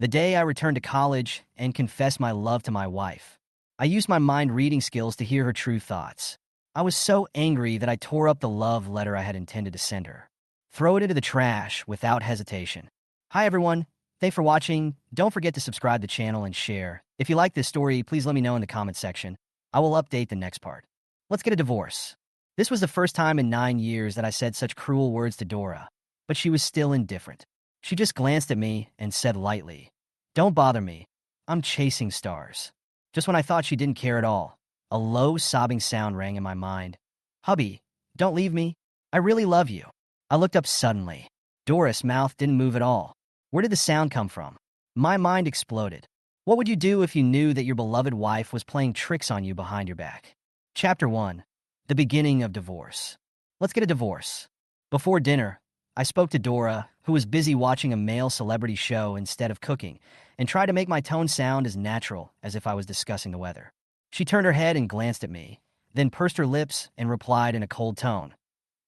The day I returned to college and confessed my love to my wife. I used my mind-reading skills to hear her true thoughts. I was so angry that I tore up the love letter I had intended to send her. Throw it into the trash without hesitation. Hi everyone, thanks for watching. Don't forget to subscribe to the channel and share. If you like this story, please let me know in the comment section. I will update the next part. Let's get a divorce. This was the first time in 9 years that I said such cruel words to Dora, but she was still indifferent. She just glanced at me and said lightly, "Don't bother me. I'm chasing stars." Just when I thought she didn't care at all, a low sobbing sound rang in my mind. "Hubby, don't leave me. I really love you." I looked up suddenly. Dora's mouth didn't move at all. Where did the sound come from? My mind exploded. What would you do if you knew that your beloved wife was playing tricks on you behind your back? Chapter 1. The beginning of divorce. Let's get a divorce. Before dinner, I spoke to Dora, who was busy watching a male celebrity show instead of cooking, and tried to make my tone sound as natural as if I was discussing the weather. She turned her head and glanced at me, then pursed her lips and replied in a cold tone,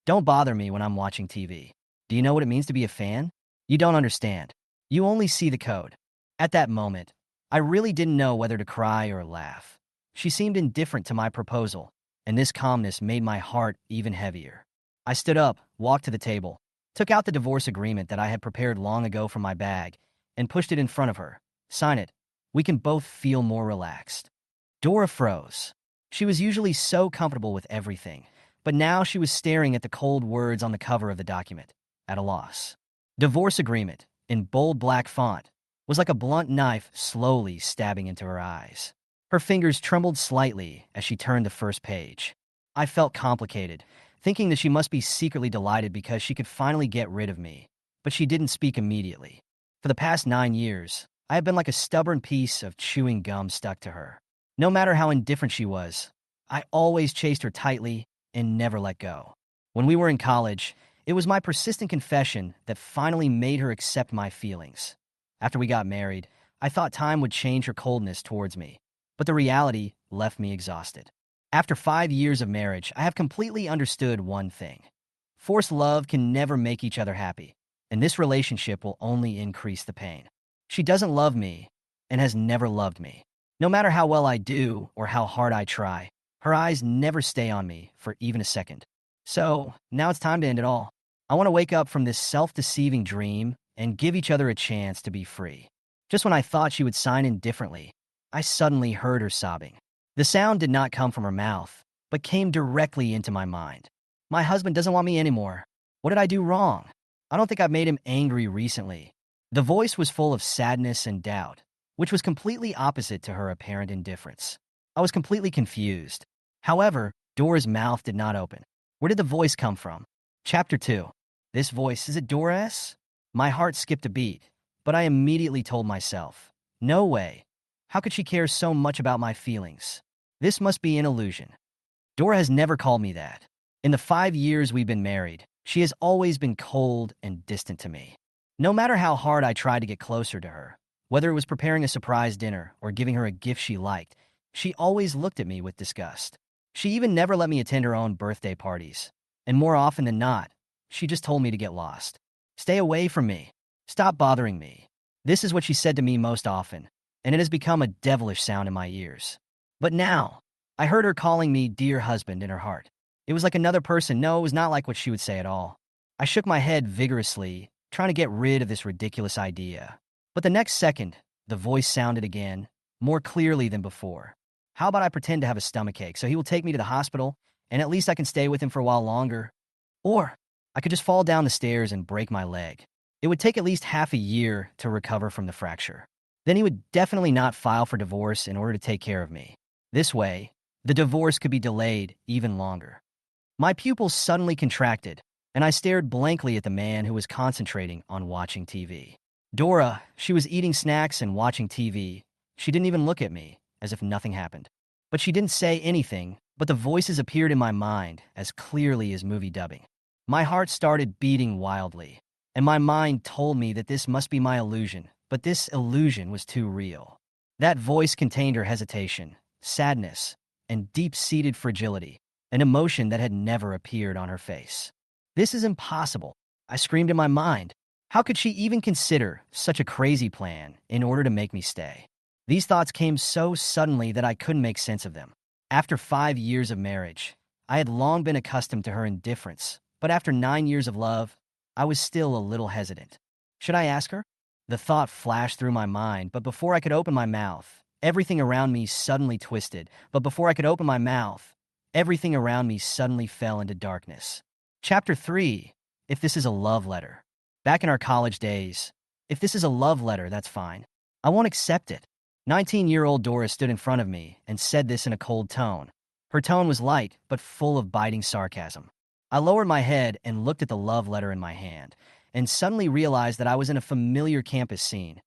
"Don't bother me when I'm watching TV. Do you know what it means to be a fan? You don't understand. You only see the code." At that moment, I really didn't know whether to cry or laugh. She seemed indifferent to my proposal, and this calmness made my heart even heavier. I stood up, walked to the table, took out the divorce agreement that I had prepared long ago from my bag, and pushed it in front of her. "Sign it. We can both feel more relaxed." Dora froze. She was usually so comfortable with everything, but now she was staring at the cold words on the cover of the document, at a loss. Divorce agreement, in bold black font, was like a blunt knife slowly stabbing into her eyes. Her fingers trembled slightly as she turned the first page. I felt complicated, thinking that she must be secretly delighted because she could finally get rid of me, but she didn't speak immediately. For the past 9 years, I have been like a stubborn piece of chewing gum stuck to her. No matter how indifferent she was, I always chased her tightly and never let go. When we were in college, it was my persistent confession that finally made her accept my feelings. After we got married, I thought time would change her coldness towards me, but the reality left me exhausted. After 5 years of marriage, I have completely understood one thing. Forced love can never make each other happy, and this relationship will only increase the pain. She doesn't love me and has never loved me. No matter how well I do or how hard I try, her eyes never stay on me for even a second. So, now it's time to end it all. I want to wake up from this self-deceiving dream and give each other a chance to be free. Just when I thought she would sign in differently, I suddenly heard her sobbing. The sound did not come from her mouth, but came directly into my mind. My husband doesn't want me anymore. What did I do wrong? I don't think I've made him angry recently. The voice was full of sadness and doubt, which was completely opposite to her apparent indifference. I was completely confused. However, Dora's mouth did not open. Where did the voice come from? Chapter 2. This voice, is it Dora's? My heart skipped a beat, but I immediately told myself, no way. How could she care so much about my feelings? This must be an illusion. Dora has never called me that. In the 5 years we've been married, she has always been cold and distant to me. No matter how hard I tried to get closer to her, whether it was preparing a surprise dinner or giving her a gift she liked, she always looked at me with disgust. She even never let me attend her own birthday parties. And more often than not, she just told me to get lost. Stay away from me. Stop bothering me. This is what she said to me most often, and it has become a devilish sound in my ears. But now, I heard her calling me dear husband in her heart. It was like another person. No, it was not like what she would say at all. I shook my head vigorously, trying to get rid of this ridiculous idea. But the next second, the voice sounded again, more clearly than before. How about I pretend to have a stomachache so he will take me to the hospital, and at least I can stay with him for a while longer? Or I could just fall down the stairs and break my leg. It would take at least half a year to recover from the fracture. Then he would definitely not file for divorce in order to take care of me. This way, the divorce could be delayed even longer. My pupils suddenly contracted, and I stared blankly at the man who was concentrating on watching TV. Dora, she was eating snacks and watching TV. She didn't even look at me, as if nothing happened. But she didn't say anything, but the voices appeared in my mind as clearly as movie dubbing. My heart started beating wildly, and my mind told me that this must be my illusion, but this illusion was too real. That voice contained her hesitation, sadness, and deep-seated fragility, an emotion that had never appeared on her face. This is impossible, I screamed in my mind. How could she even consider such a crazy plan in order to make me stay? These thoughts came so suddenly that I couldn't make sense of them. After 5 years of marriage, I had long been accustomed to her indifference, but after 9 years of love, I was still a little hesitant. Should I ask her? The thought flashed through my mind, but before I could open my mouth, everything around me suddenly twisted. But before I could open my mouth, everything around me suddenly fell into darkness. Chapter 3. If this is a love letter. Back in our college days, if this is a love letter, that's fine. I won't accept it. 19-year-old Dora stood in front of me and said this in a cold tone. Her tone was light, but full of biting sarcasm. I lowered my head and looked at the love letter in my hand, and suddenly realized that I was in a familiar campus scene.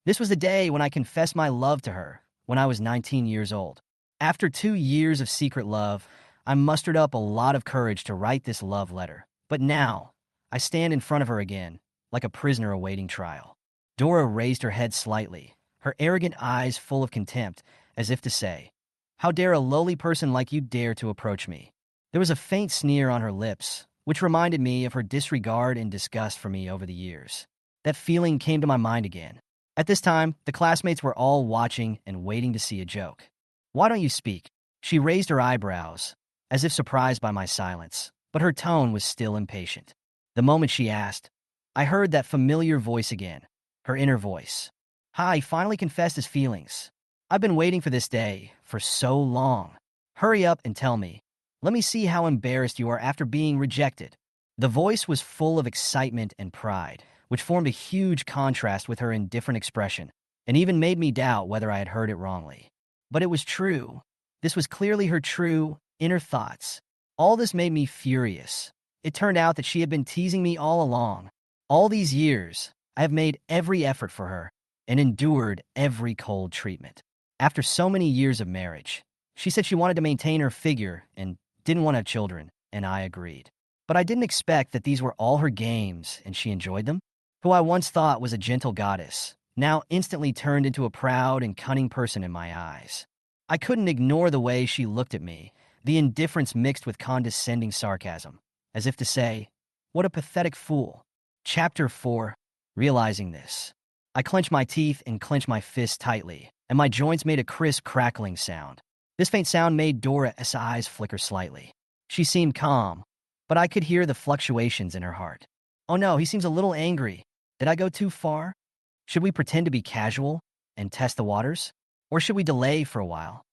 This was the day when I confessed my love to her, when I was 19 years old. After 2 years of secret love, I mustered up a lot of courage to write this love letter. But now, I stand in front of her again, like a prisoner awaiting trial. Dora raised her head slightly, her arrogant eyes full of contempt, as if to say, "How dare a lowly person like you dare to approach me?" There was a faint sneer on her lips, which reminded me of her disregard and disgust for me over the years. That feeling came to my mind again. At this time, the classmates were all watching and waiting to see a joke. "Why don't you speak?" She raised her eyebrows, as if surprised by my silence, but her tone was still impatient. The moment she asked, I heard that familiar voice again, her inner voice. He finally confessed his feelings. I've been waiting for this day for so long. Hurry up and tell me. Let me see how embarrassed you are after being rejected. The voice was full of excitement and pride, which formed a huge contrast with her indifferent expression, and even made me doubt whether I had heard it wrongly. But it was true. This was clearly her true, inner thoughts. All this made me furious. It turned out that she had been teasing me all along. All these years, I have made every effort for her and endured every cold treatment. After so many years of marriage, she said she wanted to maintain her figure and didn't want to have children, and I agreed. But I didn't expect that these were all her games and she enjoyed them. Who I once thought was a gentle goddess, now instantly turned into a proud and cunning person in my eyes. I couldn't ignore the way she looked at me, the indifference mixed with condescending sarcasm, as if to say, "What a pathetic fool." Chapter 4. Realizing this, I clenched my teeth and clenched my fists tightly, and my joints made a crisp crackling sound. This faint sound made Dora's eyes flicker slightly. She seemed calm, but I could hear the fluctuations in her heart. Oh no, he seems a little angry. Did I go too far? Should we pretend to be casual and test the waters? Or should we delay for a while?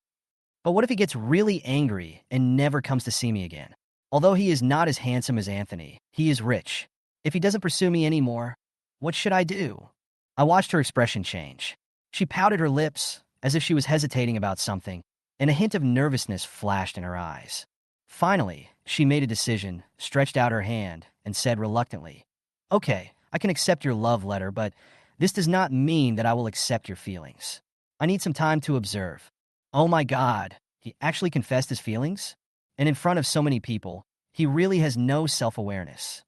But what if he gets really angry and never comes to see me again? Although he is not as handsome as Anthony, he is rich. If he doesn't pursue me anymore, what should I do? I watched her expression change. She pouted her lips as if she was hesitating about something, and a hint of nervousness flashed in her eyes. Finally, she made a decision, stretched out her hand, and said reluctantly, "Okay, I can accept your love letter, but this does not mean that I will accept your feelings. I need some time to observe." Oh my God, he actually confessed his feelings? And in front of so many people, he really has no self-awareness.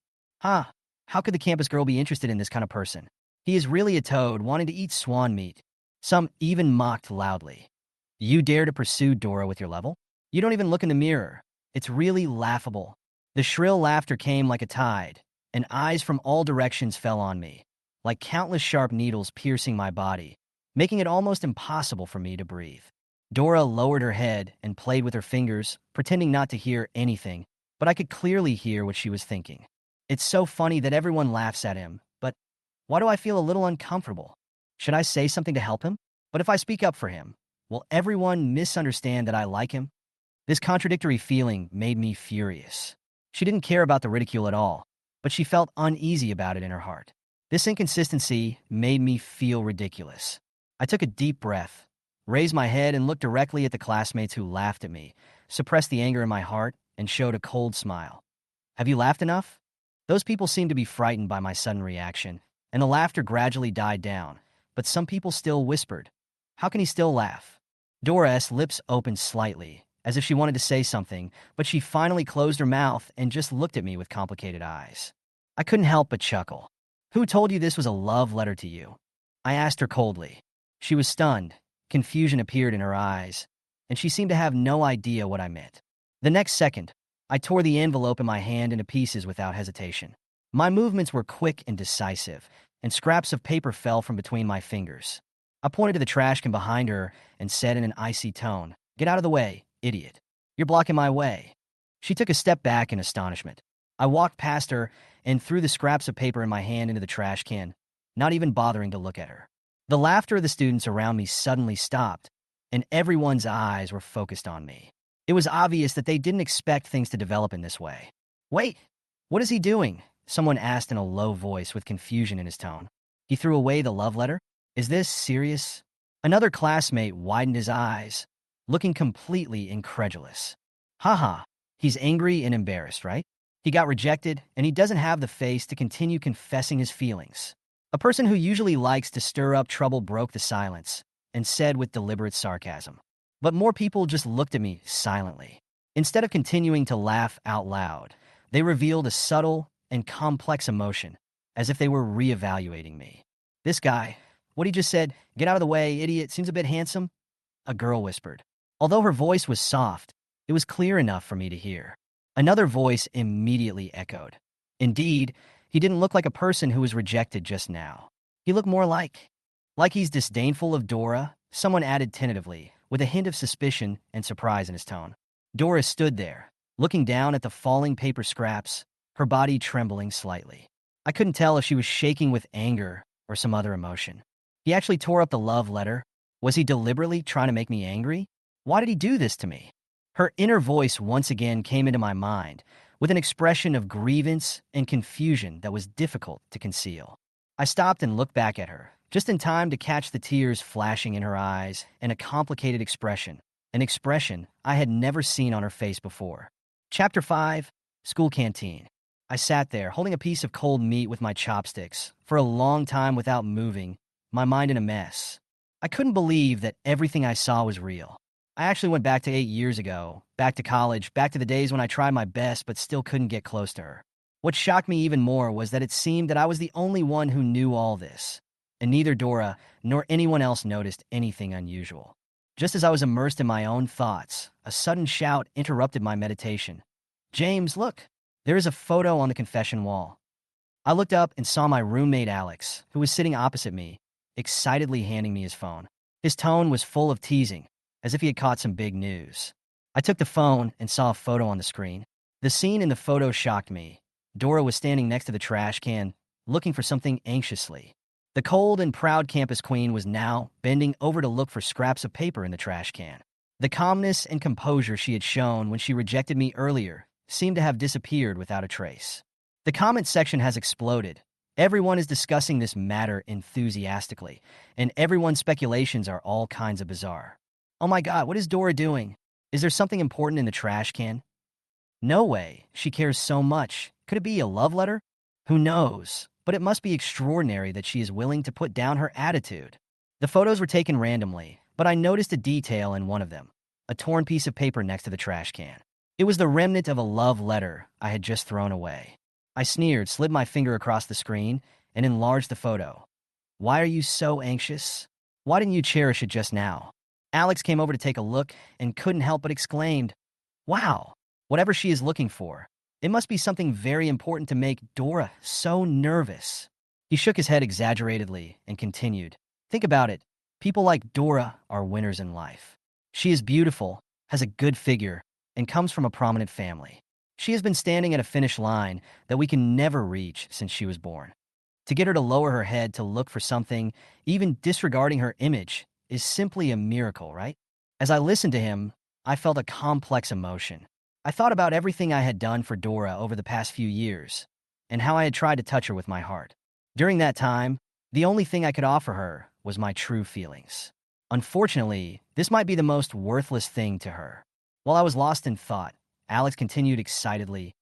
How could the campus girl be interested in this kind of person? He is really a toad wanting to eat swan meat. Some even mocked loudly. You dare to pursue Dora with your level? You don't even look in the mirror. It's really laughable. The shrill laughter came like a tide, and eyes from all directions fell on me, like countless sharp needles piercing my body, making it almost impossible for me to breathe. Dora lowered her head and played with her fingers, pretending not to hear anything, but I could clearly hear what she was thinking. It's so funny that everyone laughs at him, but why do I feel a little uncomfortable? Should I say something to help him? But if I speak up for him, will everyone misunderstand that I like him? This contradictory feeling made me furious. She didn't care about the ridicule at all, but she felt uneasy about it in her heart. This inconsistency made me feel ridiculous. I took a deep breath, raised my head and looked directly at the classmates who laughed at me, suppressed the anger in my heart, and showed a cold smile. Have you laughed enough? Those people seemed to be frightened by my sudden reaction, and the laughter gradually died down, but some people still whispered, "How can he still laugh?" Dora's lips opened slightly, as if she wanted to say something, but she finally closed her mouth and just looked at me with complicated eyes. I couldn't help but chuckle. Who told you this was a love letter to you? I asked her coldly. She was stunned. Confusion appeared in her eyes, and she seemed to have no idea what I meant. The next second, I tore the envelope in my hand into pieces without hesitation. My movements were quick and decisive, and scraps of paper fell from between my fingers. I pointed to the trash can behind her and said in an icy tone, "Get out of the way, idiot. You're blocking my way." She took a step back in astonishment. I walked past her and threw the scraps of paper in my hand into the trash can, not even bothering to look at her. The laughter of the students around me suddenly stopped, and everyone's eyes were focused on me. It was obvious that they didn't expect things to develop in this way. "Wait, what is he doing?" Someone asked in a low voice with confusion in his tone. "He threw away the love letter? Is this serious?" Another classmate widened his eyes, looking completely incredulous. "Haha, he's angry and embarrassed, right? He got rejected, and he doesn't have the face to continue confessing his feelings." A person who usually likes to stir up trouble broke the silence and said with deliberate sarcasm. But more people just looked at me silently. Instead of continuing to laugh out loud, they revealed a subtle and complex emotion, as if they were reevaluating me. "This guy, what he just said, 'Get out of the way, idiot,' seems a bit handsome," a girl whispered. Although her voice was soft, it was clear enough for me to hear. Another voice immediately echoed. "Indeed, he didn't look like a person who was rejected just now. He looked more like he's disdainful of Dora," someone added tentatively, with a hint of suspicion and surprise in his tone. Dora stood there, looking down at the falling paper scraps, her body trembling slightly. I couldn't tell if she was shaking with anger or some other emotion. "He actually tore up the love letter. Was he deliberately trying to make me angry? Why did he do this to me?" Her inner voice once again came into my mind, with an expression of grievance and confusion that was difficult to conceal. I stopped and looked back at her, just in time to catch the tears flashing in her eyes and a complicated expression, an expression I had never seen on her face before. Chapter 5, School Canteen. I sat there, holding a piece of cold meat with my chopsticks, for a long time without moving, my mind in a mess. I couldn't believe that everything I saw was real. I actually went back to 8 years ago, back to college, back to the days when I tried my best but still couldn't get close to her. What shocked me even more was that it seemed that I was the only one who knew all this, and neither Dora nor anyone else noticed anything unusual. Just as I was immersed in my own thoughts, a sudden shout interrupted my meditation. "James, look! There is a photo on the confession wall." I looked up and saw my roommate Alex, who was sitting opposite me, excitedly handing me his phone. His tone was full of teasing, as if he had caught some big news. I took the phone and saw a photo on the screen. The scene in the photo shocked me. Dora was standing next to the trash can, looking for something anxiously. The cold and proud campus queen was now bending over to look for scraps of paper in the trash can. The calmness and composure she had shown when she rejected me earlier seemed to have disappeared without a trace. The comment section has exploded. Everyone is discussing this matter enthusiastically, and everyone's speculations are all kinds of bizarre. "Oh my God, what is Dora doing? Is there something important in the trash can? No way, she cares so much. Could it be a love letter? Who knows? But it must be extraordinary that she is willing to put down her attitude." The photos were taken randomly, but I noticed a detail in one of them, a torn piece of paper next to the trash can. It was the remnant of a love letter I had just thrown away. I sneered, slid my finger across the screen, and enlarged the photo. "Why are you so anxious? Why didn't you cherish it just now?" Alex came over to take a look and couldn't help but exclaimed, "Wow, whatever she is looking for, it must be something very important to make Dora so nervous." He shook his head exaggeratedly and continued, "Think about it. People like Dora are winners in life. She is beautiful, has a good figure, and comes from a prominent family. She has been standing at a finish line that we can never reach since she was born. To get her to lower her head to look for something, even disregarding her image, is simply a miracle, right?" As I listened to him, I felt a complex emotion. I thought about everything I had done for Dora over the past few years, and how I had tried to touch her with my heart. During that time, the only thing I could offer her was my true feelings. Unfortunately, this might be the most worthless thing to her. While I was lost in thought, Alex continued excitedly,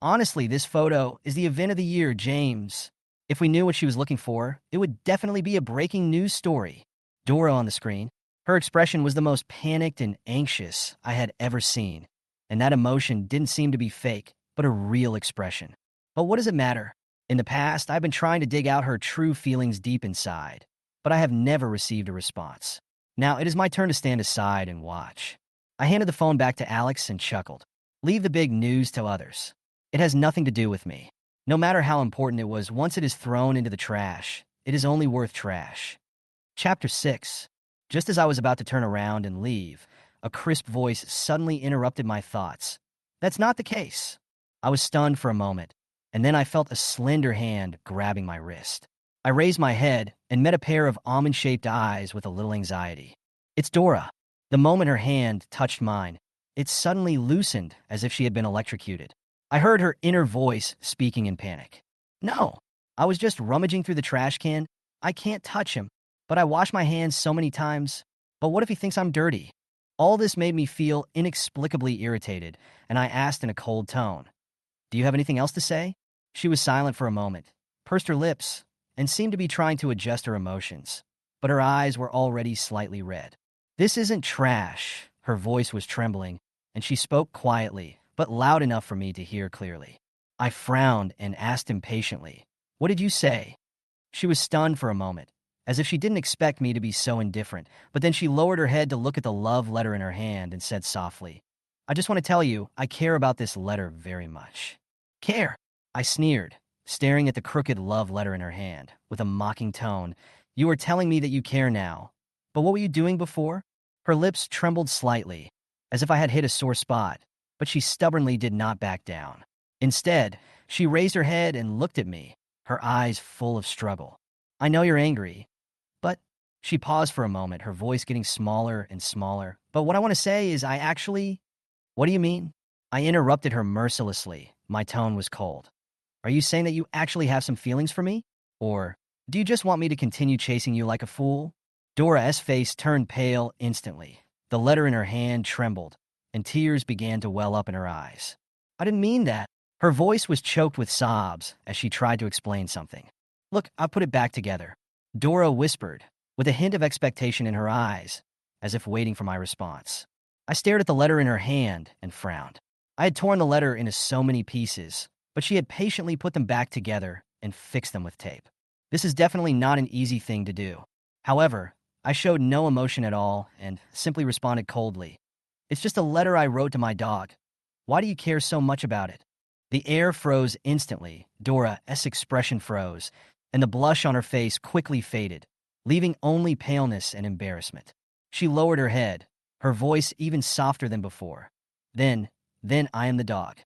"Honestly, this photo is the event of the year, James. If we knew what she was looking for, it would definitely be a breaking news story." Dora on the screen. Her expression was the most panicked and anxious I had ever seen, and that emotion didn't seem to be fake, but a real expression. But what does it matter? In the past, I've been trying to dig out her true feelings deep inside, but I have never received a response. Now it is my turn to stand aside and watch. I handed the phone back to Alex and chuckled. "Leave the big news to others. It has nothing to do with me." No matter how important it was, once it is thrown into the trash, it is only worth trash. Chapter 6. Just as I was about to turn around and leave, a crisp voice suddenly interrupted my thoughts. That's not the case. I was stunned for a moment, and then I felt a slender hand grabbing my wrist. I raised my head and met a pair of almond-shaped eyes with a little anxiety. It's Dora. The moment her hand touched mine, it suddenly loosened as if she had been electrocuted. I heard her inner voice speaking in panic. No, I was just rummaging through the trash can. I can't touch him, but I wash my hands so many times. But what if he thinks I'm dirty? All this made me feel inexplicably irritated, and I asked in a cold tone, "Do you have anything else to say?" She was silent for a moment, pursed her lips, and seemed to be trying to adjust her emotions, but her eyes were already slightly red. "This isn't trash." Her voice was trembling, and she spoke quietly, but loud enough for me to hear clearly. I frowned and asked impatiently, "What did you say?" She was stunned for a moment, as if she didn't expect me to be so indifferent, but then she lowered her head to look at the love letter in her hand and said softly, "I just want to tell you, I care about this letter very much." "Care?" I sneered, staring at the crooked love letter in her hand, with a mocking tone. "You are telling me that you care now. But what were you doing before?" Her lips trembled slightly, as if I had hit a sore spot, but she stubbornly did not back down. Instead, she raised her head and looked at me, her eyes full of struggle. "I know you're angry, but—" She paused for a moment, her voice getting smaller and smaller. "But what I want to say is I actually—" "What do you mean?" I interrupted her mercilessly. My tone was cold. "Are you saying that you actually have some feelings for me? Or do you just want me to continue chasing you like a fool?" Dora's face turned pale instantly. The letter in her hand trembled, and tears began to well up in her eyes. "I didn't mean that." Her voice was choked with sobs as she tried to explain something. "Look, I put it back together," Dora whispered, with a hint of expectation in her eyes, as if waiting for my response. I stared at the letter in her hand and frowned. I had torn the letter into so many pieces, but she had patiently put them back together and fixed them with tape. This is definitely not an easy thing to do. However, I showed no emotion at all and simply responded coldly. "It's just a letter I wrote to my dog. Why do you care so much about it?" The air froze instantly. Dora's expression froze, and the blush on her face quickly faded, leaving only paleness and embarrassment. She lowered her head, her voice even softer than before. Then I am the dog."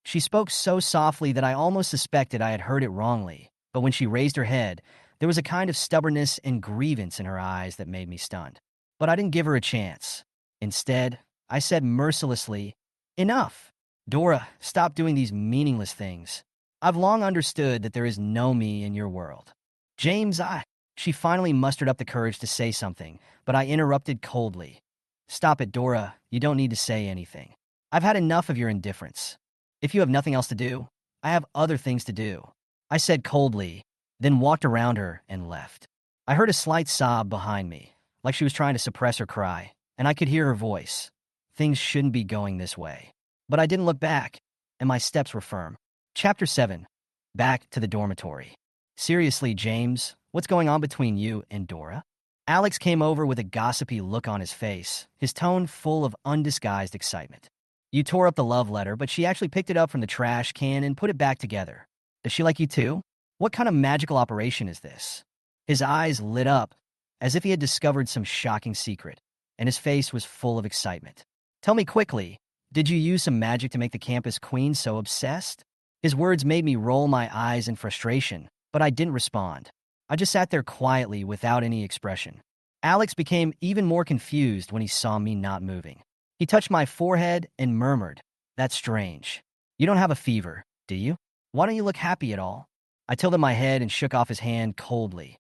She spoke so softly that I almost suspected I had heard it wrongly, but when she raised her head, there was a kind of stubbornness and grievance in her eyes that made me stunned. But I didn't give her a chance. Instead, I said mercilessly, "Enough. Dora, stop doing these meaningless things. I've long understood that there is no me in your world." "James, I—" She finally mustered up the courage to say something, but I interrupted coldly. "Stop it, Dora. You don't need to say anything. I've had enough of your indifference. If you have nothing else to do, I have other things to do," I said coldly, then walked around her and left. I heard a slight sob behind me, like she was trying to suppress her cry, and I could hear her voice. Things shouldn't be going this way. But I didn't look back, and my steps were firm. Chapter 7. Back to the dormitory. "Seriously, James, what's going on between you and Dora?" Alex came over with a gossipy look on his face, his tone full of undisguised excitement. "You tore up the love letter, but she actually picked it up from the trash can and put it back together. Does she like you too? What kind of magical operation is this?" His eyes lit up, as if he had discovered some shocking secret, and his face was full of excitement. "Tell me quickly, did you use some magic to make the campus queen so obsessed?" His words made me roll my eyes in frustration, but I didn't respond. I just sat there quietly without any expression. Alex became even more confused when he saw me not moving. He touched my forehead and murmured, "That's strange. You don't have a fever, do you? Why don't you look happy at all?" I tilted my head and shook off his hand coldly.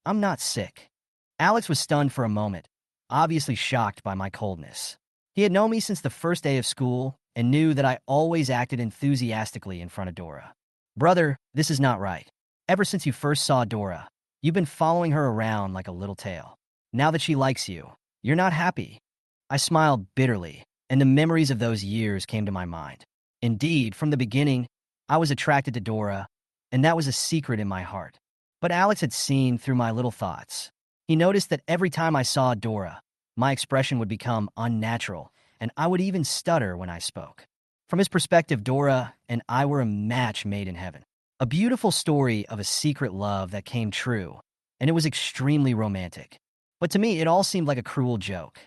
"I'm not sick." Alex was stunned for a moment, obviously shocked by my coldness. He had known me since the first day of school and knew that I always acted enthusiastically in front of Dora. "Brother, this is not right. Ever since you first saw Dora, you've been following her around like a little tail. Now that she likes you, you're not happy." I smiled bitterly, and the memories of those years came to my mind. Indeed, from the beginning, I was attracted to Dora, and that was a secret in my heart. But Alex had seen through my little thoughts. He noticed that every time I saw Dora, my expression would become unnatural, and I would even stutter when I spoke. From his perspective, Dora and I were a match made in heaven. A beautiful story of a secret love that came true, and it was extremely romantic. But to me, it all seemed like a cruel joke.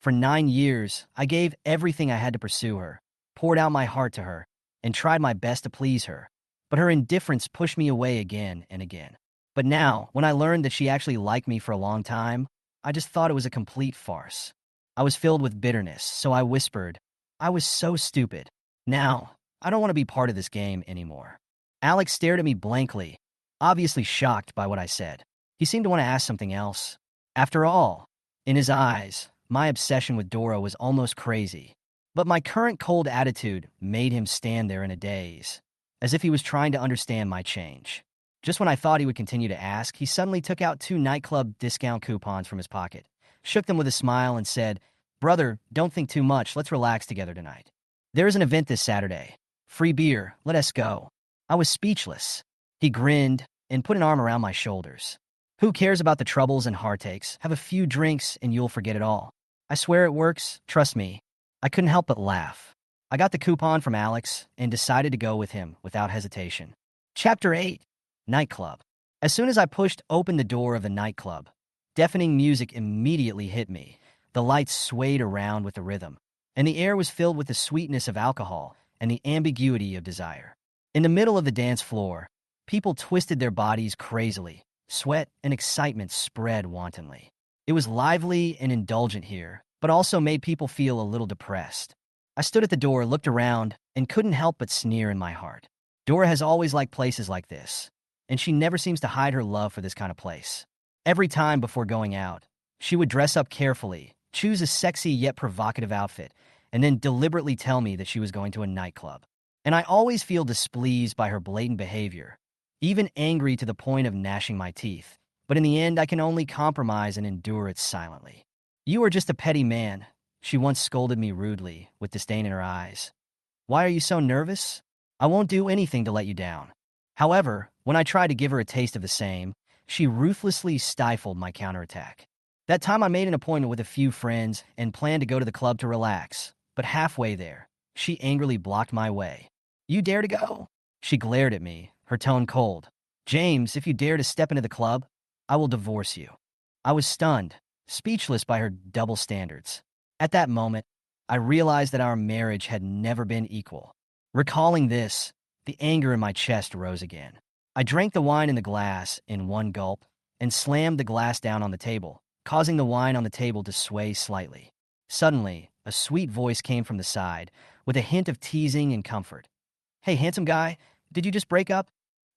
For 9 years, I gave everything I had to pursue her, poured out my heart to her, and tried my best to please her. But her indifference pushed me away again and again. But now, when I learned that she actually liked me for a long time, I just thought it was a complete farce. I was filled with bitterness, so I whispered, I was so stupid. Now, I don't want to be part of this game anymore. Alex stared at me blankly, obviously shocked by what I said. He seemed to want to ask something else. After all, in his eyes, my obsession with Dora was almost crazy. But my current cold attitude made him stand there in a daze, as if he was trying to understand my change. Just when I thought he would continue to ask, he suddenly took out 2 nightclub discount coupons from his pocket, shook them with a smile, and said, Brother, don't think too much. Let's relax together tonight. There is an event this Saturday. Free beer. Let us go. I was speechless. He grinned and put an arm around my shoulders. Who cares about the troubles and heartaches? Have a few drinks and you'll forget it all. I swear it works. Trust me. I couldn't help but laugh. I got the coupon from Alex and decided to go with him without hesitation. Chapter 8. Nightclub. As soon as I pushed open the door of the nightclub, deafening music immediately hit me. The lights swayed around with the rhythm, and the air was filled with the sweetness of alcohol and the ambiguity of desire. In the middle of the dance floor, people twisted their bodies crazily. Sweat and excitement spread wantonly. It was lively and indulgent here, but also made people feel a little depressed. I stood at the door, looked around, and couldn't help but sneer in my heart. Dora has always liked places like this, and she never seems to hide her love for this kind of place. Every time before going out, she would dress up carefully, choose a sexy yet provocative outfit, and then deliberately tell me that she was going to a nightclub. And I always feel displeased by her blatant behavior, even angry to the point of gnashing my teeth. But in the end, I can only compromise and endure it silently. You are just a petty man, she once scolded me rudely, with disdain in her eyes. Why are you so nervous? I won't do anything to let you down. However, when I tried to give her a taste of the same, she ruthlessly stifled my counterattack. That time I made an appointment with a few friends and planned to go to the club to relax, but halfway there, she angrily blocked my way. You dare to go? She glared at me, her tone cold. James, if you dare to step into the club, I will divorce you. I was stunned, speechless by her double standards. At that moment, I realized that our marriage had never been equal. Recalling this, the anger in my chest rose again. I drank the wine in the glass in one gulp and slammed the glass down on the table, causing the wine on the table to sway slightly. Suddenly, a sweet voice came from the side, with a hint of teasing and comfort. Hey, handsome guy, did you just break up?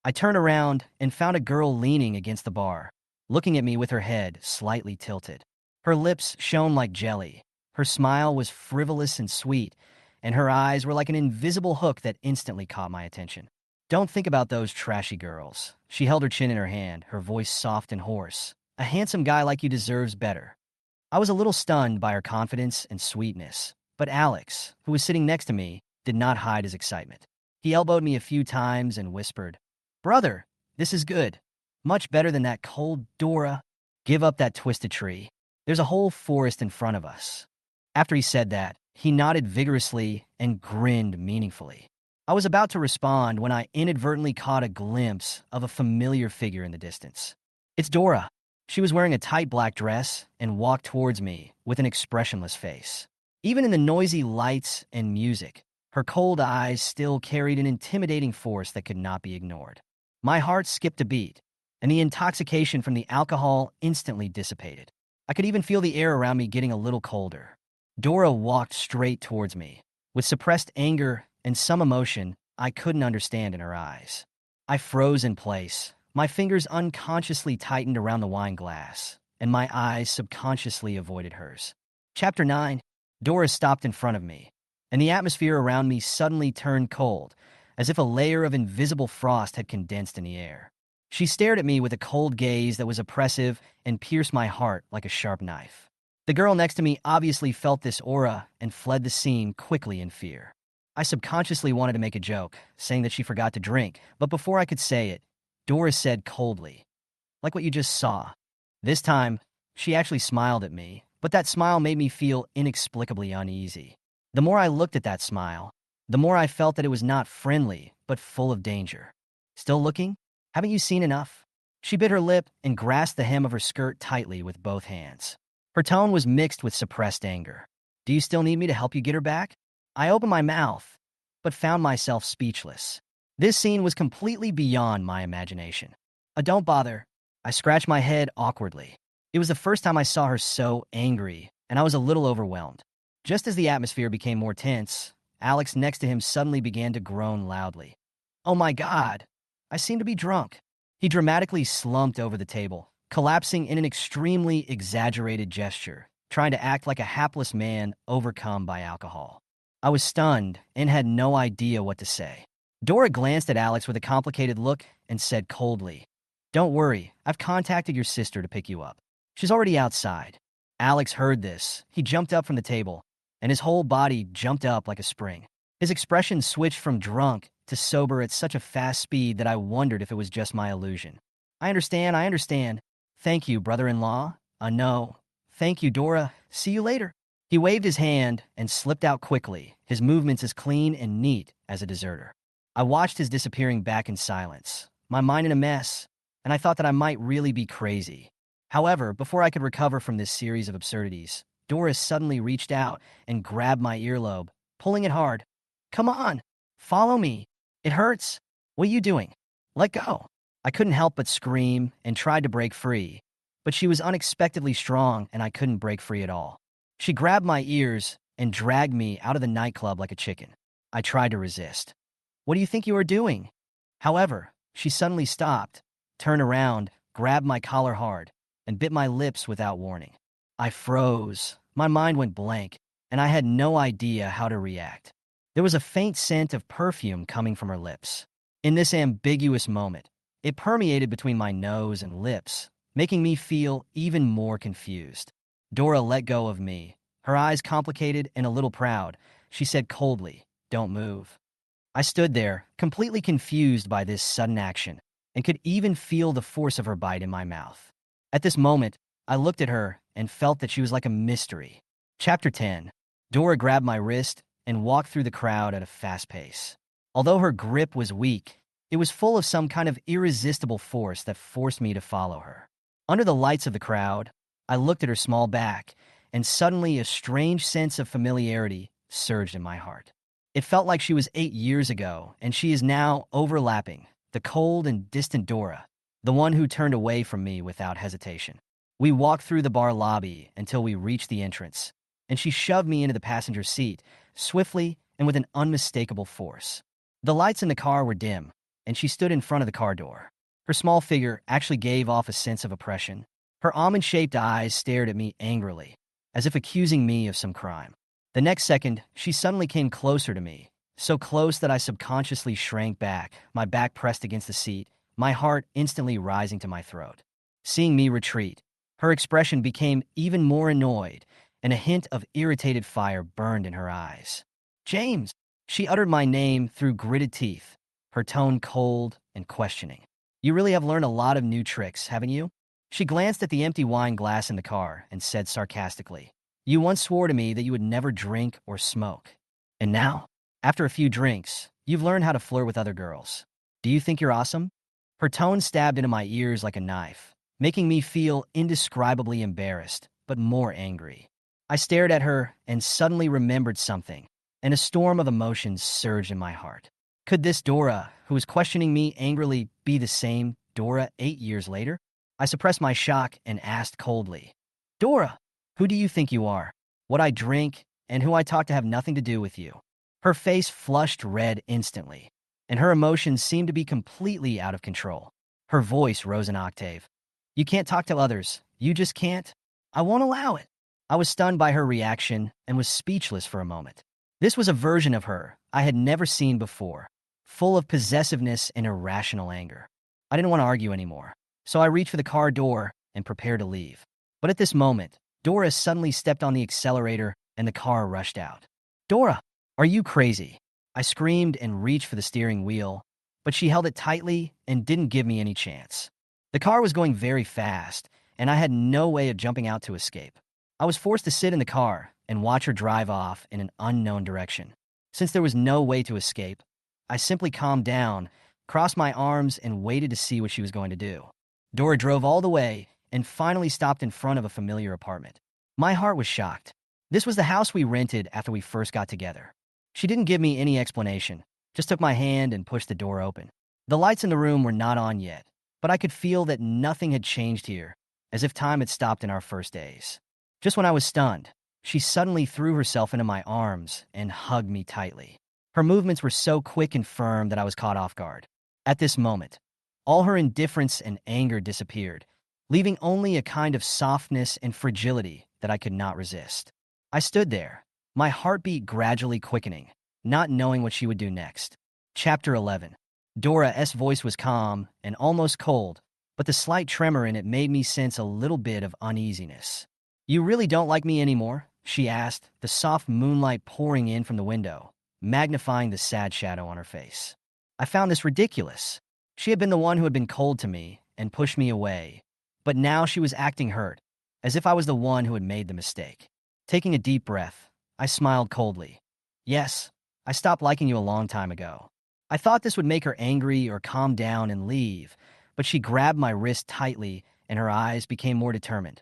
I turned around and found a girl leaning against the bar, looking at me with her head slightly tilted. Her lips shone like jelly. Her smile was frivolous and sweet, and her eyes were like an invisible hook that instantly caught my attention. Don't think about those trashy girls. She held her chin in her hand, her voice soft and hoarse. A handsome guy like you deserves better. I was a little stunned by her confidence and sweetness, but Alex, who was sitting next to me, did not hide his excitement. He elbowed me a few times and whispered, Brother, this is good. Much better than that cold Dora. Give up that twisted tree. There's a whole forest in front of us. After he said that, he nodded vigorously and grinned meaningfully. I was about to respond when I inadvertently caught a glimpse of a familiar figure in the distance. It's Dora. She was wearing a tight black dress and walked towards me with an expressionless face. Even in the noisy lights and music, her cold eyes still carried an intimidating force that could not be ignored. My heart skipped a beat, and the intoxication from the alcohol instantly dissipated. I could even feel the air around me getting a little colder. Dora walked straight towards me, with suppressed anger and some emotion I couldn't understand in her eyes. I froze in place. My fingers unconsciously tightened around the wine glass, and my eyes subconsciously avoided hers. Chapter 9. Dora stopped in front of me, and the atmosphere around me suddenly turned cold, as if a layer of invisible frost had condensed in the air. She stared at me with a cold gaze that was oppressive and pierced my heart like a sharp knife. The girl next to me obviously felt this aura and fled the scene quickly in fear. I subconsciously wanted to make a joke, saying that she forgot to drink, but before I could say it, Dora said coldly, like what you just saw. This time, she actually smiled at me, but that smile made me feel inexplicably uneasy. The more I looked at that smile, the more I felt that it was not friendly, but full of danger. Still looking? Haven't you seen enough? She bit her lip and grasped the hem of her skirt tightly with both hands. Her tone was mixed with suppressed anger. Do you still need me to help you get her back? I opened my mouth, but found myself speechless. This scene was completely beyond my imagination. Don't bother. I scratched my head awkwardly. It was the first time I saw her so angry, and I was a little overwhelmed. Just as the atmosphere became more tense, Alex next to him suddenly began to groan loudly. Oh my God, I seem to be drunk. He dramatically slumped over the table, collapsing in an extremely exaggerated gesture, trying to act like a hapless man overcome by alcohol. I was stunned and had no idea what to say. Dora glanced at Alex with a complicated look and said coldly, Don't worry, I've contacted your sister to pick you up. She's already outside. Alex heard this. He jumped up from the table, and his whole body jumped up like a spring. His expression switched from drunk to sober at such a fast speed that I wondered if it was just my illusion. I understand. Thank you, brother-in-law. No. Thank you, Dora. See you later. He waved his hand and slipped out quickly, his movements as clean and neat as a deserter. I watched his disappearing back in silence, my mind in a mess, and I thought that I might really be crazy. However, before I could recover from this series of absurdities, Dora suddenly reached out and grabbed my earlobe, pulling it hard. Come on, follow me. It hurts. What are you doing? Let go. I couldn't help but scream and tried to break free, but she was unexpectedly strong and I couldn't break free at all. She grabbed my ears and dragged me out of the nightclub like a chicken. I tried to resist. What do you think you are doing? However, she suddenly stopped, turned around, grabbed my collar hard, and bit my lips without warning. I froze. My mind went blank, and I had no idea how to react. There was a faint scent of perfume coming from her lips. In this ambiguous moment, it permeated between my nose and lips, making me feel even more confused. Dora let go of me. Her eyes complicated and a little proud. She said coldly, Don't move. I stood there, completely confused by this sudden action, and could even feel the force of her bite in my mouth. At this moment, I looked at her and felt that she was like a mystery. Chapter 10. Dora grabbed my wrist and walked through the crowd at a fast pace. Although her grip was weak, it was full of some kind of irresistible force that forced me to follow her. Under the lights of the crowd, I looked at her small back, and suddenly a strange sense of familiarity surged in my heart. It felt like she was 8 years ago, and she is now overlapping, the cold and distant Dora, the one who turned away from me without hesitation. We walked through the bar lobby until we reached the entrance, and she shoved me into the passenger seat, swiftly and with an unmistakable force. The lights in the car were dim, and she stood in front of the car door. Her small figure actually gave off a sense of oppression. Her almond-shaped eyes stared at me angrily, as if accusing me of some crime. The next second, she suddenly came closer to me, so close that I subconsciously shrank back, my back pressed against the seat, my heart instantly rising to my throat. Seeing me retreat, her expression became even more annoyed, and a hint of irritated fire burned in her eyes. James! She uttered my name through gritted teeth, her tone cold and questioning. You really have learned a lot of new tricks, haven't you? She glanced at the empty wine glass in the car and said sarcastically, You once swore to me that you would never drink or smoke. And now, after a few drinks, you've learned how to flirt with other girls. Do you think you're awesome? Her tone stabbed into my ears like a knife, making me feel indescribably embarrassed, but more angry. I stared at her and suddenly remembered something, and a storm of emotions surged in my heart. Could this Dora, who was questioning me angrily, be the same Dora 8 years later? I suppressed my shock and asked coldly, Dora, who do you think you are? What I drink and who I talk to have nothing to do with you. Her face flushed red instantly, and her emotions seemed to be completely out of control. Her voice rose an octave. You can't talk to others. You just can't. I won't allow it. I was stunned by her reaction and was speechless for a moment. This was a version of her I had never seen before, full of possessiveness and irrational anger. I didn't want to argue anymore, so I reached for the car door and prepared to leave. But at this moment, Dora suddenly stepped on the accelerator and the car rushed out. Dora, are you crazy? I screamed and reached for the steering wheel, but she held it tightly and didn't give me any chance. The car was going very fast, and I had no way of jumping out to escape. I was forced to sit in the car and watch her drive off in an unknown direction. Since there was no way to escape, I simply calmed down, crossed my arms, and waited to see what she was going to do. Dora drove all the way and finally stopped in front of a familiar apartment. My heart was shocked. This was the house we rented after we first got together. She didn't give me any explanation, just took my hand and pushed the door open. The lights in the room were not on yet, but I could feel that nothing had changed here, as if time had stopped in our first days. Just when I was stunned, she suddenly threw herself into my arms and hugged me tightly. Her movements were so quick and firm that I was caught off guard. At this moment, all her indifference and anger disappeared, leaving only a kind of softness and fragility that I could not resist. I stood there, my heartbeat gradually quickening, not knowing what she would do next. Chapter 11. Dora's voice was calm and almost cold, but the slight tremor in it made me sense a little bit of uneasiness. "You really don't like me anymore?" she asked, the soft moonlight pouring in from the window, magnifying the sad shadow on her face. I found this ridiculous. She had been the one who had been cold to me and pushed me away, but now she was acting hurt, as if I was the one who had made the mistake. Taking a deep breath, I smiled coldly. "Yes, I stopped liking you a long time ago." I thought this would make her angry or calm down and leave, but she grabbed my wrist tightly and her eyes became more determined.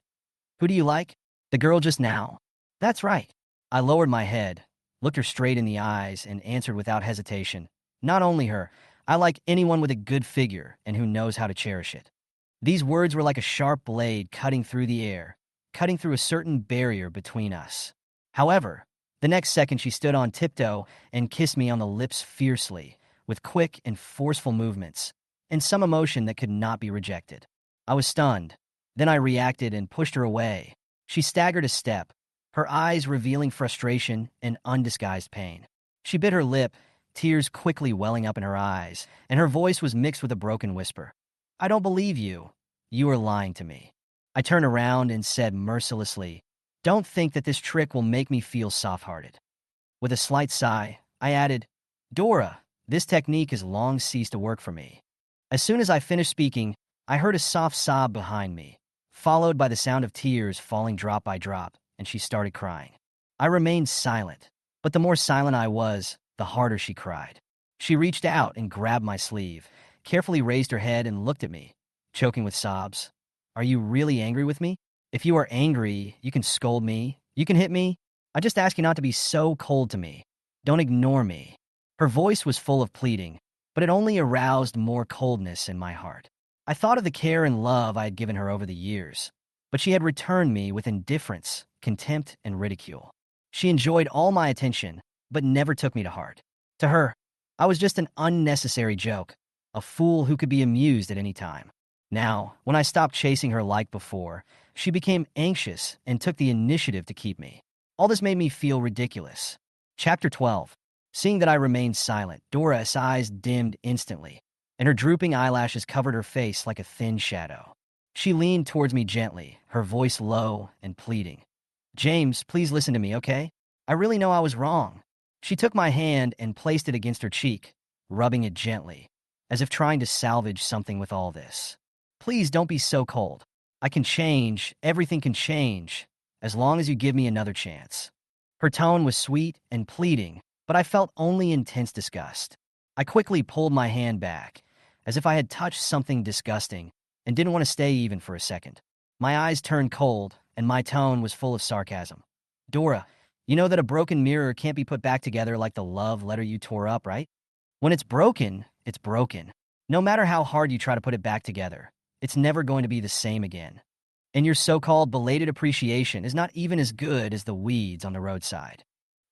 "Who do you like? The girl just now?" "That's right." I lowered my head, looked her straight in the eyes, and answered without hesitation. "Not only her, I like anyone with a good figure and who knows how to cherish it." These words were like a sharp blade cutting through the air, cutting through a certain barrier between us. However, the next second she stood on tiptoe and kissed me on the lips fiercely, with quick and forceful movements, and some emotion that could not be rejected. I was stunned. Then I reacted and pushed her away. She staggered a step, her eyes revealing frustration and undisguised pain. She bit her lip, tears quickly welling up in her eyes, and her voice was mixed with a broken whisper. "I don't believe you. You are lying to me." I turned around and said mercilessly, "Don't think that this trick will make me feel soft-hearted." With a slight sigh, I added, "Dora, this technique has long ceased to work for me." As soon as I finished speaking, I heard a soft sob behind me, followed by the sound of tears falling drop by drop, and she started crying. I remained silent, but the more silent I was, the harder she cried. She reached out and grabbed my sleeve, carefully raised her head and looked at me, choking with sobs. "Are you really angry with me? If you are angry, you can scold me, you can hit me. I just ask you not to be so cold to me. Don't ignore me." Her voice was full of pleading, but it only aroused more coldness in my heart. I thought of the care and love I had given her over the years, but she had returned me with indifference, contempt, and ridicule. She enjoyed all my attention, but never took me to heart. To her, I was just an unnecessary joke, a fool who could be amused at any time. Now, when I stopped chasing her like before, she became anxious and took the initiative to keep me. All this made me feel ridiculous. Chapter 12. Seeing that I remained silent, Dora's eyes dimmed instantly, and her drooping eyelashes covered her face like a thin shadow. She leaned towards me gently, her voice low and pleading. "James, please listen to me, okay? I really know I was wrong." She took my hand and placed it against her cheek, rubbing it gently, as if trying to salvage something with all this. "Please don't be so cold. I can change, everything can change, as long as you give me another chance." Her tone was sweet and pleading, but I felt only intense disgust. I quickly pulled my hand back, as if I had touched something disgusting, and didn't want to stay even for a second. My eyes turned cold, and my tone was full of sarcasm. "Dora, you know that a broken mirror can't be put back together like the love letter you tore up, right? When it's broken, it's broken. No matter how hard you try to put it back together, it's never going to be the same again. And your so-called belated appreciation is not even as good as the weeds on the roadside."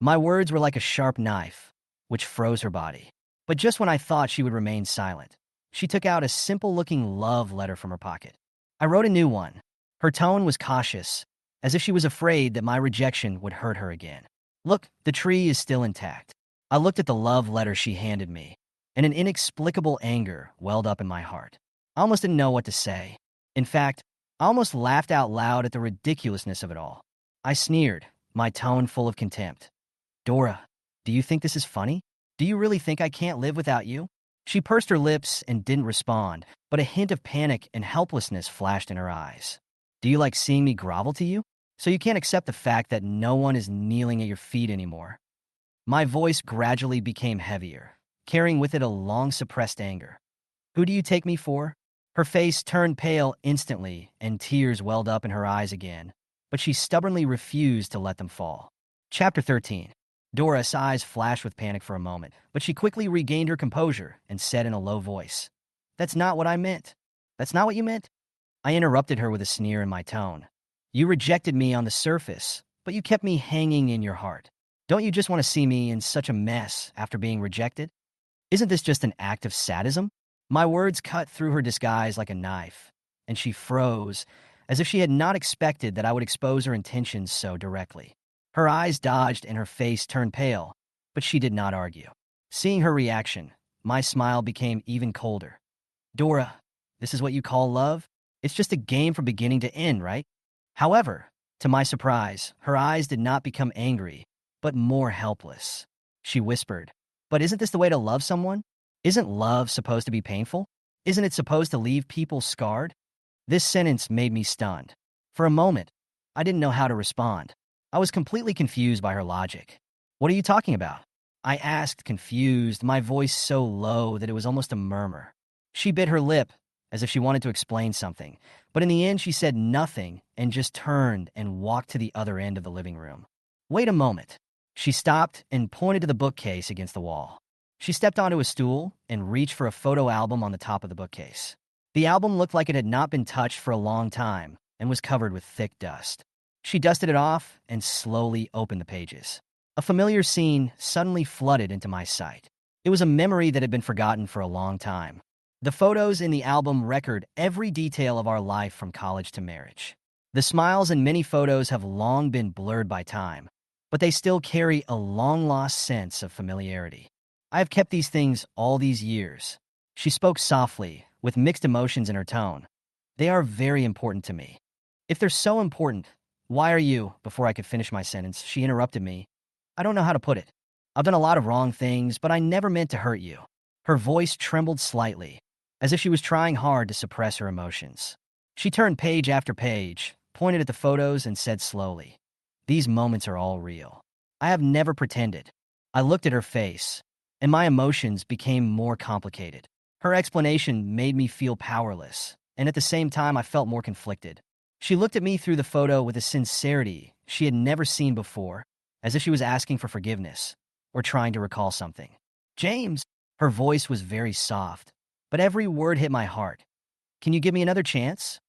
My words were like a sharp knife, which froze her body. But just when I thought she would remain silent, she took out a simple-looking love letter from her pocket. I wrote a new one. Her tone was cautious, as if she was afraid that my rejection would hurt her again. "Look, the tree is still intact." I looked at the love letter she handed me, and an inexplicable anger welled up in my heart. I almost didn't know what to say. In fact, I almost laughed out loud at the ridiculousness of it all. I sneered, my tone full of contempt. "Dora, do you think this is funny? Do you really think I can't live without you?" She pursed her lips and didn't respond, but a hint of panic and helplessness flashed in her eyes. "Do you like seeing me grovel to you? So you can't accept the fact that no one is kneeling at your feet anymore?" My voice gradually became heavier, carrying with it a long-suppressed anger. Who do you take me for? Her face turned pale instantly, and tears welled up in her eyes again, but she stubbornly refused to let them fall. Chapter 13. Dora's eyes flashed with panic for a moment, but she quickly regained her composure and said in a low voice, "That's not what I meant." "That's not what you meant?" I interrupted her with a sneer in my tone. "You rejected me on the surface, but you kept me hanging in your heart. Don't you just want to see me in such a mess after being rejected? Isn't this just an act of sadism?" My words cut through her disguise like a knife, and she froze, as if she had not expected that I would expose her intentions so directly. Her eyes dodged and her face turned pale, but she did not argue. Seeing her reaction, my smile became even colder. "Dora, this is what you call love? It's just a game from beginning to end, right?" However, to my surprise, her eyes did not become angry, but more helpless. She whispered, "But isn't this the way to love someone? Isn't love supposed to be painful? Isn't it supposed to leave people scarred?" This sentence made me stunned. For a moment, I didn't know how to respond. I was completely confused by her logic. "What are you talking about?" I asked, confused, my voice so low that it was almost a murmur. She bit her lip, as if she wanted to explain something, but in the end she said nothing and just turned and walked to the other end of the living room. "Wait a moment." She stopped and pointed to the bookcase against the wall. She stepped onto a stool and reached for a photo album on the top of the bookcase. The album looked like it had not been touched for a long time and was covered with thick dust. She dusted it off and slowly opened the pages. A familiar scene suddenly flooded into my sight. It was a memory that had been forgotten for a long time. The photos in the album record every detail of our life from college to marriage. The smiles in many photos have long been blurred by time, but they still carry a long-lost sense of familiarity. I have kept these things all these years. She spoke softly, with mixed emotions in her tone. "They are very important to me." "If they're so important, why are you—" Before I could finish my sentence, she interrupted me. "I don't know how to put it. I've done a lot of wrong things, but I never meant to hurt you." Her voice trembled slightly, as if she was trying hard to suppress her emotions. She turned page after page, pointed at the photos, and said slowly, "These moments are all real. I have never pretended." I looked at her face, and my emotions became more complicated. Her explanation made me feel powerless, and at the same time I felt more conflicted. She looked at me through the photo with a sincerity she had never seen before, as if she was asking for forgiveness or trying to recall something. "James," her voice was very soft, but every word hit my heart. "Can you give me another chance?"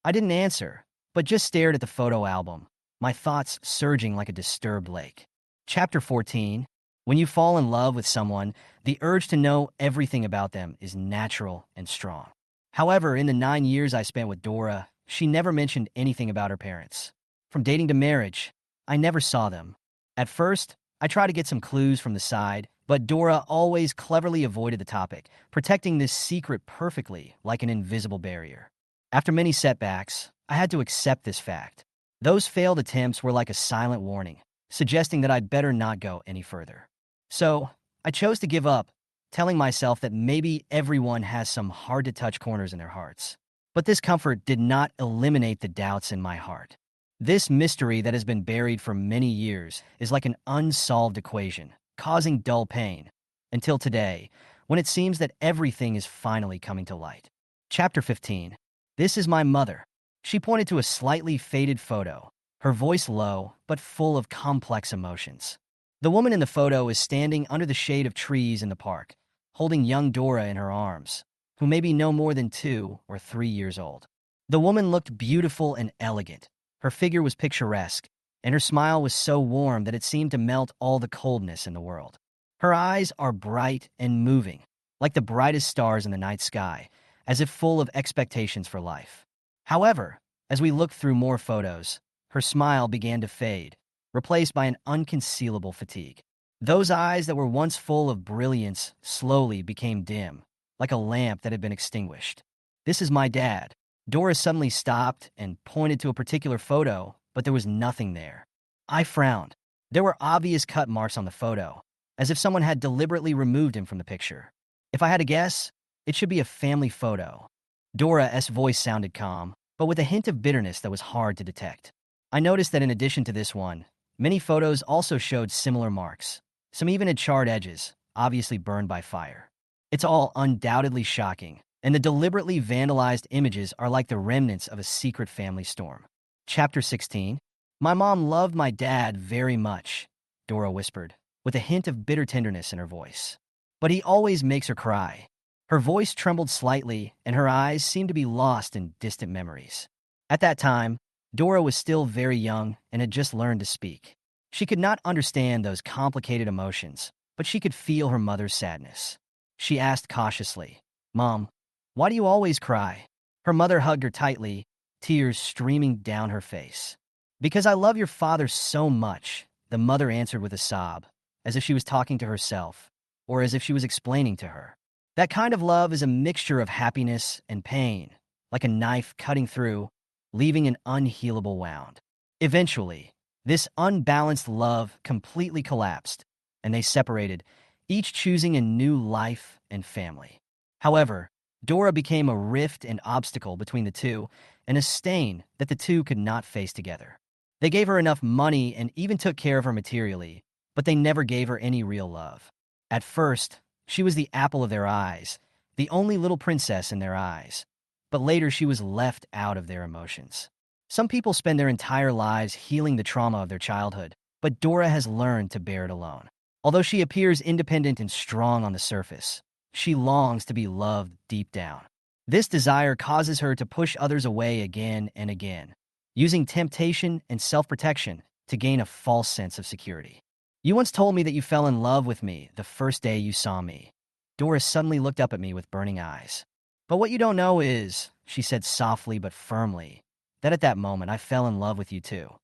I didn't answer, but just stared at the photo album, my thoughts surging like a disturbed lake. Chapter 14. When you fall in love with someone, the urge to know everything about them is natural and strong. However, in the 9 years I spent with Dora, she never mentioned anything about her parents. From dating to marriage, I never saw them. At first, I tried to get some clues from the side, but Dora always cleverly avoided the topic, protecting this secret perfectly like an invisible barrier. After many setbacks, I had to accept this fact. Those failed attempts were like a silent warning, suggesting that I'd better not go any further. So, I chose to give up, telling myself that maybe everyone has some hard-to-touch corners in their hearts. But this comfort did not eliminate the doubts in my heart. This mystery that has been buried for many years is like an unsolved equation, causing dull pain, until today, when it seems that everything is finally coming to light. Chapter 15. This is my mother. She pointed to a slightly faded photo, her voice low but full of complex emotions. The woman in the photo is standing under the shade of trees in the park, holding young Dora in her arms, who may be no more than 2 or 3 years old. The woman looked beautiful and elegant. Her figure was picturesque, and her smile was so warm that it seemed to melt all the coldness in the world. Her eyes are bright and moving, like the brightest stars in the night sky, as if full of expectations for life. However, as we looked through more photos, her smile began to fade, replaced by an unconcealable fatigue. Those eyes that were once full of brilliance slowly became dim, like a lamp that had been extinguished. "This is my dad." Dora suddenly stopped and pointed to a particular photo, but there was nothing there. I frowned. There were obvious cut marks on the photo, as if someone had deliberately removed him from the picture. If I had to guess, it should be a family photo. Dora's voice sounded calm, but with a hint of bitterness that was hard to detect. I noticed that in addition to this one, many photos also showed similar marks. Some even had charred edges, obviously burned by fire. It's all undoubtedly shocking, and the deliberately vandalized images are like the remnants of a secret family storm. Chapter 16. My mom loved my dad very much, Dora whispered, with a hint of bitter tenderness in her voice. But he always makes her cry. Her voice trembled slightly, and her eyes seemed to be lost in distant memories. At that time, Dora was still very young and had just learned to speak. She could not understand those complicated emotions, but she could feel her mother's sadness. She asked cautiously, "Mom, why do you always cry?" Her mother hugged her tightly, tears streaming down her face. "Because I love your father so much," the mother answered with a sob, as if she was talking to herself, or as if she was explaining to her. That kind of love is a mixture of happiness and pain, like a knife cutting through, leaving an unhealable wound. Eventually, this unbalanced love completely collapsed, and they separated, each choosing a new life and family. However, Dora became a rift and obstacle between the two, and a stain that the two could not face together. They gave her enough money and even took care of her materially, but they never gave her any real love. At first, she was the apple of their eyes, the only little princess in their eyes. But later she was left out of their emotions. Some people spend their entire lives healing the trauma of their childhood, but Dora has learned to bear it alone. Although she appears independent and strong on the surface, she longs to be loved deep down. This desire causes her to push others away again and again, using temptation and self-protection to gain a false sense of security. "You once told me that you fell in love with me the first day you saw me." Dora suddenly looked up at me with burning eyes. "But what you don't know is," she said softly but firmly, "that at that moment I fell in love with you too."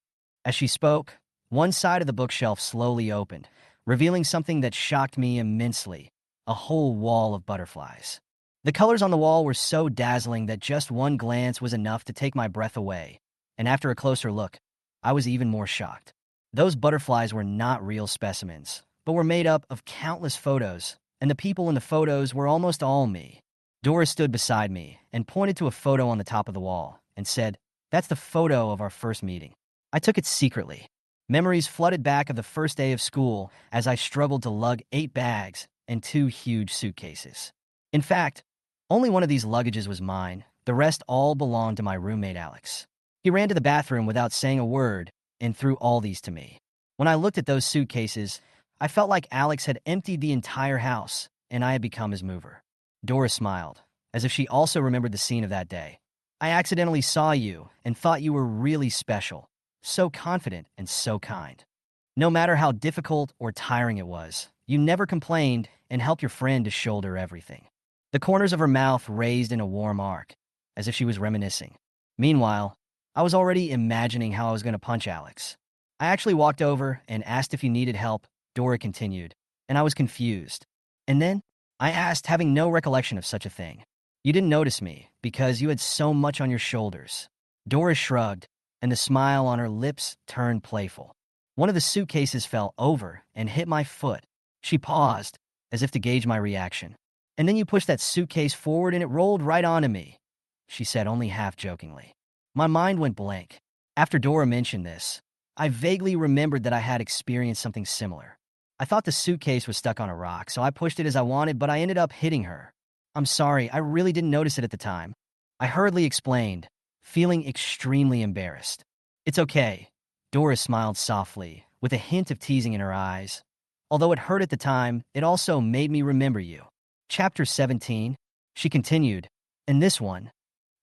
As she spoke, one side of the bookshelf slowly opened, revealing something that shocked me immensely: a whole wall of butterflies. The colors on the wall were so dazzling that just one glance was enough to take my breath away, and after a closer look, I was even more shocked. Those butterflies were not real specimens, but were made up of countless photos, and the people in the photos were almost all me. Dora stood beside me and pointed to a photo on the top of the wall and said, "That's the photo of our first meeting." I took it secretly. Memories flooded back of the first day of school as I struggled to lug 8 bags and 2 huge suitcases. In fact, only one of these luggages was mine. The rest all belonged to my roommate Alex. He ran to the bathroom without saying a word and threw all these to me. When I looked at those suitcases, I felt like Alex had emptied the entire house and I had become his mover. Dora smiled, as if she also remembered the scene of that day. "I accidentally saw you and thought you were really special, so confident and so kind. No matter how difficult or tiring it was, you never complained and helped your friend to shoulder everything." The corners of her mouth raised in a warm arc, as if she was reminiscing. Meanwhile, I was already imagining how I was going to punch Alex. "I actually walked over and asked if you needed help," Dora continued, "and I was confused. And then I asked, having no recollection of such a thing. You didn't notice me because you had so much on your shoulders." Dora shrugged, and the smile on her lips turned playful. "One of the suitcases fell over and hit my foot." She paused, as if to gauge my reaction. "And then you pushed that suitcase forward and it rolled right onto me," she said only half jokingly. My mind went blank. After Dora mentioned this, I vaguely remembered that I had experienced something similar. I thought the suitcase was stuck on a rock, so I pushed it as I wanted, but I ended up hitting her. "I'm sorry, I really didn't notice it at the time." I hurriedly explained, feeling extremely embarrassed. "It's okay." Dora smiled softly, with a hint of teasing in her eyes. "Although it hurt at the time, it also made me remember you." Chapter 17, she continued, "In this one,"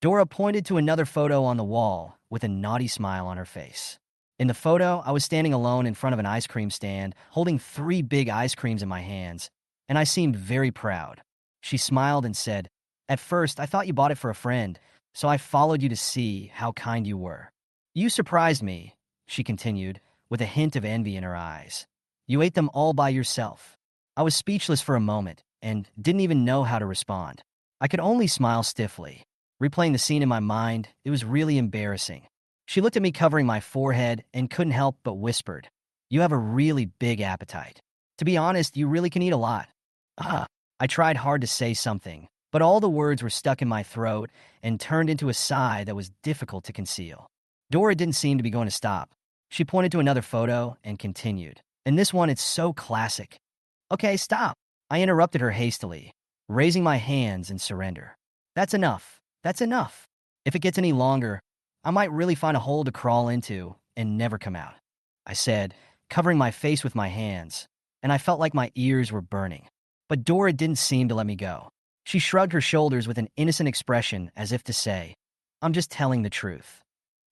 Dora pointed to another photo on the wall with a naughty smile on her face. In the photo, I was standing alone in front of an ice cream stand, holding 3 big ice creams in my hands, and I seemed very proud. She smiled and said, "At first, I thought you bought it for a friend, so I followed you to see how kind you were." "You surprised me," she continued, with a hint of envy in her eyes. "You ate them all by yourself." I was speechless for a moment and didn't even know how to respond. I could only smile stiffly. Replaying the scene in my mind, it was really embarrassing. She looked at me covering my forehead and couldn't help but whispered, "You have a really big appetite. To be honest, you really can eat a lot." Ah, I tried hard to say something, but all the words were stuck in my throat and turned into a sigh that was difficult to conceal. Dora didn't seem to be going to stop. She pointed to another photo and continued, "In this one, it's so classic." "Okay, stop." I interrupted her hastily, raising my hands in surrender. That's enough. That's enough. If it gets any longer, I might really find a hole to crawl into and never come out," I said, covering my face with my hands, and I felt like my ears were burning. But Dora didn't seem to let me go. She shrugged her shoulders with an innocent expression as if to say, "I'm just telling the truth."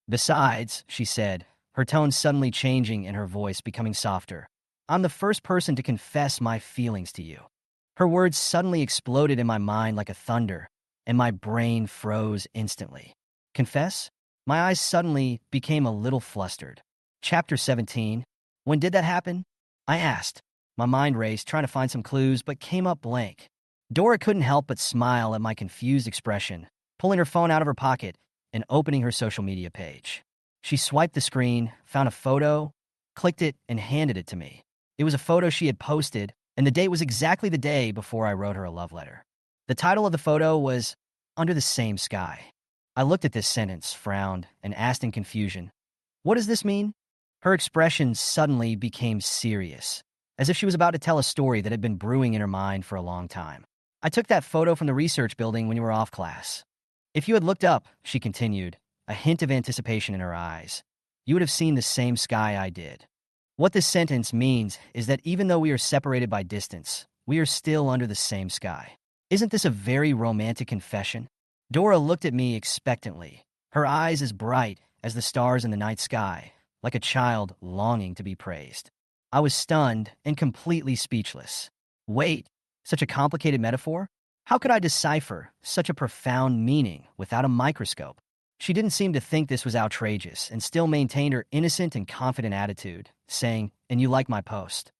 "Besides," she said, her tone suddenly changing and her voice becoming softer, "I'm the first person to confess my feelings to you." Her words suddenly exploded in my mind like a thunder, and my brain froze instantly. Confess? My eyes suddenly became a little flustered. Chapter 17. When did that happen? I asked. My mind raced, trying to find some clues, but came up blank. Dora couldn't help but smile at my confused expression, pulling her phone out of her pocket and opening her social media page. She swiped the screen, found a photo, clicked it, and handed it to me. It was a photo she had posted, and the date was exactly the day before I wrote her a love letter. The title of the photo was Under the Same Sky. I looked at this sentence, frowned, and asked in confusion, "What does this mean?" Her expression suddenly became serious, as if she was about to tell a story that had been brewing in her mind for a long time. "I took that photo from the research building when you were off class. If you had looked up," she continued, a hint of anticipation in her eyes, "you would have seen the same sky I did." What this sentence means is that even though we are separated by distance, we are still under the same sky. Isn't this a very romantic confession? Dora looked at me expectantly, her eyes as bright as the stars in the night sky, like a child longing to be praised. I was stunned and completely speechless. Wait, such a complicated metaphor? How could I decipher such a profound meaning without a microscope? She didn't seem to think this was outrageous and still maintained her innocent and confident attitude, saying, "And you like my post?"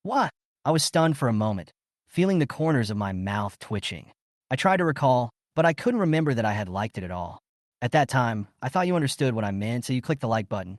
"What?" I was stunned for a moment, feeling the corners of my mouth twitching. I tried to recall, but I couldn't remember that I had liked it at all. "At that time, I thought you understood what I meant, so you clicked the like button,"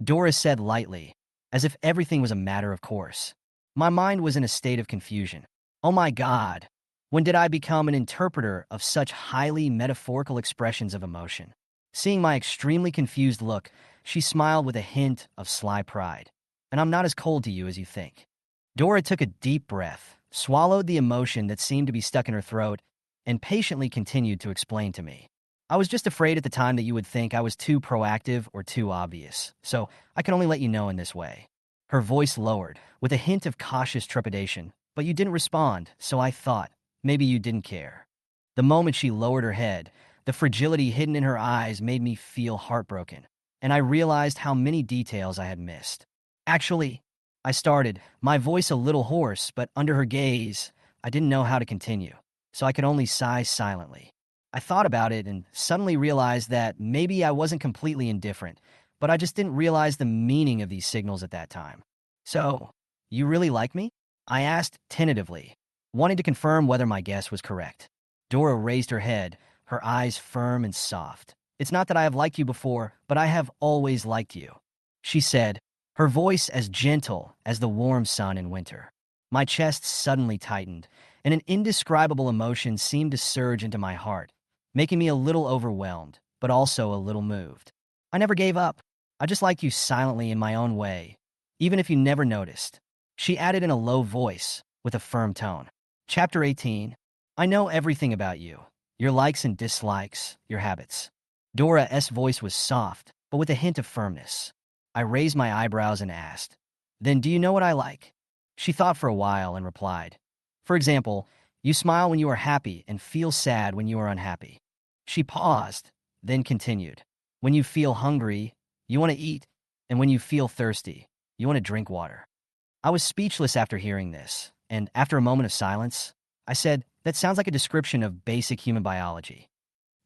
Dora said lightly, as if everything was a matter of course. My mind was in a state of confusion. Oh my God, when did I become an interpreter of such highly metaphorical expressions of emotion? Seeing my extremely confused look, she smiled with a hint of sly pride. "And I'm not as cold to you as you think." Dora took a deep breath, swallowed the emotion that seemed to be stuck in her throat, and patiently continued to explain to me. "I was just afraid at the time that you would think I was too proactive or too obvious, so I can only let you know in this way." Her voice lowered, with a hint of cautious trepidation, "But you didn't respond, so I thought maybe you didn't care." The moment she lowered her head, the fragility hidden in her eyes made me feel heartbroken, and I realized how many details I had missed. "Actually," I started, my voice a little hoarse, but under her gaze, I didn't know how to continue, so I could only sigh silently. I thought about it and suddenly realized that maybe I wasn't completely indifferent, but I just didn't realize the meaning of these signals at that time. "So, you really like me?" I asked tentatively, wanting to confirm whether my guess was correct. Dora raised her head, her eyes firm and soft. "It's not that I have liked you before, but I have always liked you," she said, her voice as gentle as the warm sun in winter. My chest suddenly tightened, and an indescribable emotion seemed to surge into my heart, making me a little overwhelmed, but also a little moved. "I never gave up. I just liked you silently in my own way, even if you never noticed," she added in a low voice with a firm tone. Chapter 18. I know everything about you, your likes and dislikes, your habits. Dora's voice was soft, but with a hint of firmness. I raised my eyebrows and asked, "Then do you know what I like?" She thought for a while and replied, "For example, you smile when you are happy and feel sad when you are unhappy." She paused, then continued, "When you feel hungry, you want to eat, and when you feel thirsty, you want to drink water." I was speechless after hearing this, and after a moment of silence, I said, "That sounds like a description of basic human biology."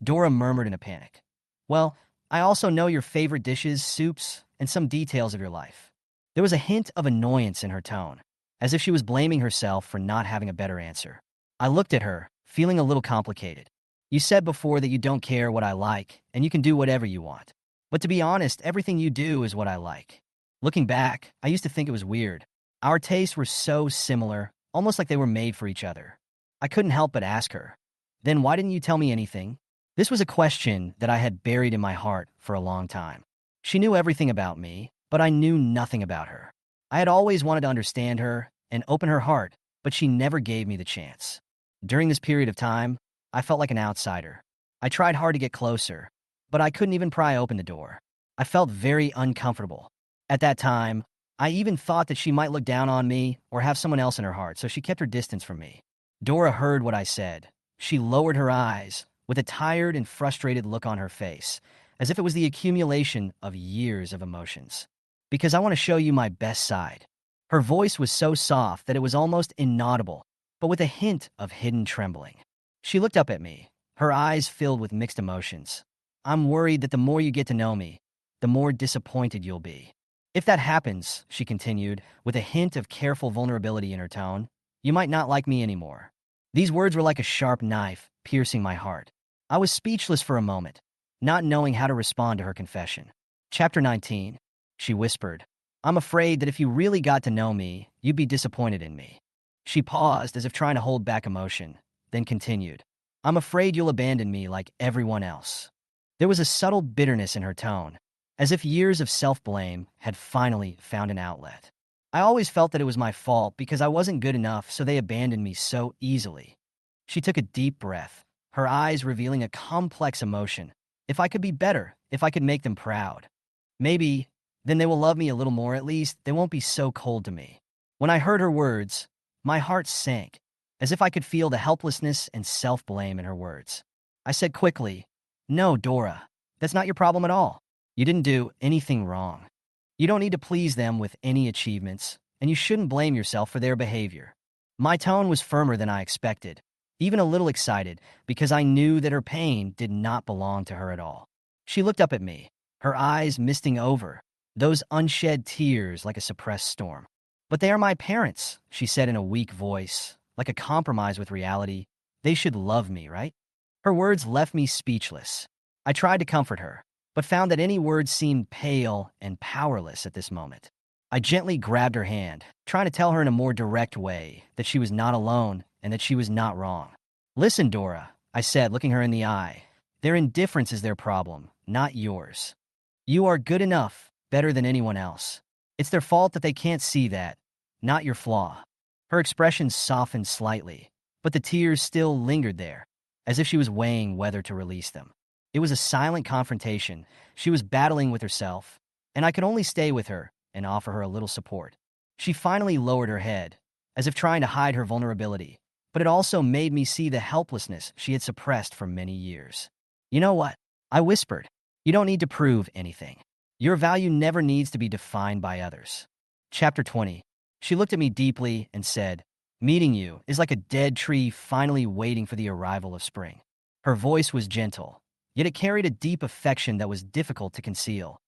Dora murmured in a panic, "Well, I also know your favorite dishes, soups, and some details of your life." There was a hint of annoyance in her tone, as if she was blaming herself for not having a better answer. I looked at her, feeling a little complicated. "You said before that you don't care what I like, and you can do whatever you want. But to be honest, everything you do is what I like." Looking back, I used to think it was weird. Our tastes were so similar, almost like they were made for each other. I couldn't help but ask her, "Then why didn't you tell me anything?" This was a question that I had buried in my heart for a long time. She knew everything about me, but I knew nothing about her. I had always wanted to understand her and open her heart, but she never gave me the chance. During this period of time, I felt like an outsider. I tried hard to get closer, but I couldn't even pry open the door. I felt very uncomfortable. At that time, I even thought that she might look down on me or have someone else in her heart, so she kept her distance from me. Dora heard what I said. She lowered her eyes, with a tired and frustrated look on her face, as if it was the accumulation of years of emotions. Because I want to show you my best side. Her voice was so soft that it was almost inaudible, but with a hint of hidden trembling. She looked up at me, her eyes filled with mixed emotions. I'm worried that the more you get to know me, the more disappointed you'll be. If that happens, she continued, with a hint of careful vulnerability in her tone, you might not like me anymore. These words were like a sharp knife, piercing my heart. I was speechless for a moment, not knowing how to respond to her confession. Chapter 19. She whispered, I'm afraid that if you really got to know me, you'd be disappointed in me. She paused as if trying to hold back emotion, then continued, I'm afraid you'll abandon me like everyone else. There was a subtle bitterness in her tone, as if years of self-blame had finally found an outlet. I always felt that it was my fault because I wasn't good enough, so they abandoned me so easily. She took a deep breath, her eyes revealing a complex emotion. If I could be better, if I could make them proud. Maybe, then they will love me a little more, at least they won't be so cold to me. When I heard her words, my heart sank, as if I could feel the helplessness and self-blame in her words. I said quickly, No, Dora, that's not your problem at all. You didn't do anything wrong. You don't need to please them with any achievements, and you shouldn't blame yourself for their behavior. My tone was firmer than I expected, even a little excited, because I knew that her pain did not belong to her at all. She looked up at me, her eyes misting over, those unshed tears like a suppressed storm. But they are my parents, she said in a weak voice, like a compromise with reality. They should love me, right? Her words left me speechless. I tried to comfort her, but found that any words seemed pale and powerless at this moment. I gently grabbed her hand, trying to tell her in a more direct way that she was not alone and that she was not wrong. Listen, Dora, I said, looking her in the eye. Their indifference is their problem, not yours. You are good enough, better than anyone else. It's their fault that they can't see that, not your flaw. Her expression softened slightly, but the tears still lingered there, as if she was weighing whether to release them. It was a silent confrontation. She was battling with herself, and I could only stay with her and offer her a little support. She finally lowered her head, as if trying to hide her vulnerability, but it also made me see the helplessness she had suppressed for many years. You know what? I whispered. You don't need to prove anything. Your value never needs to be defined by others. Chapter 20. She looked at me deeply and said, Meeting you is like a dead tree finally waiting for the arrival of spring. Her voice was gentle, yet it carried a deep affection that was difficult to conceal.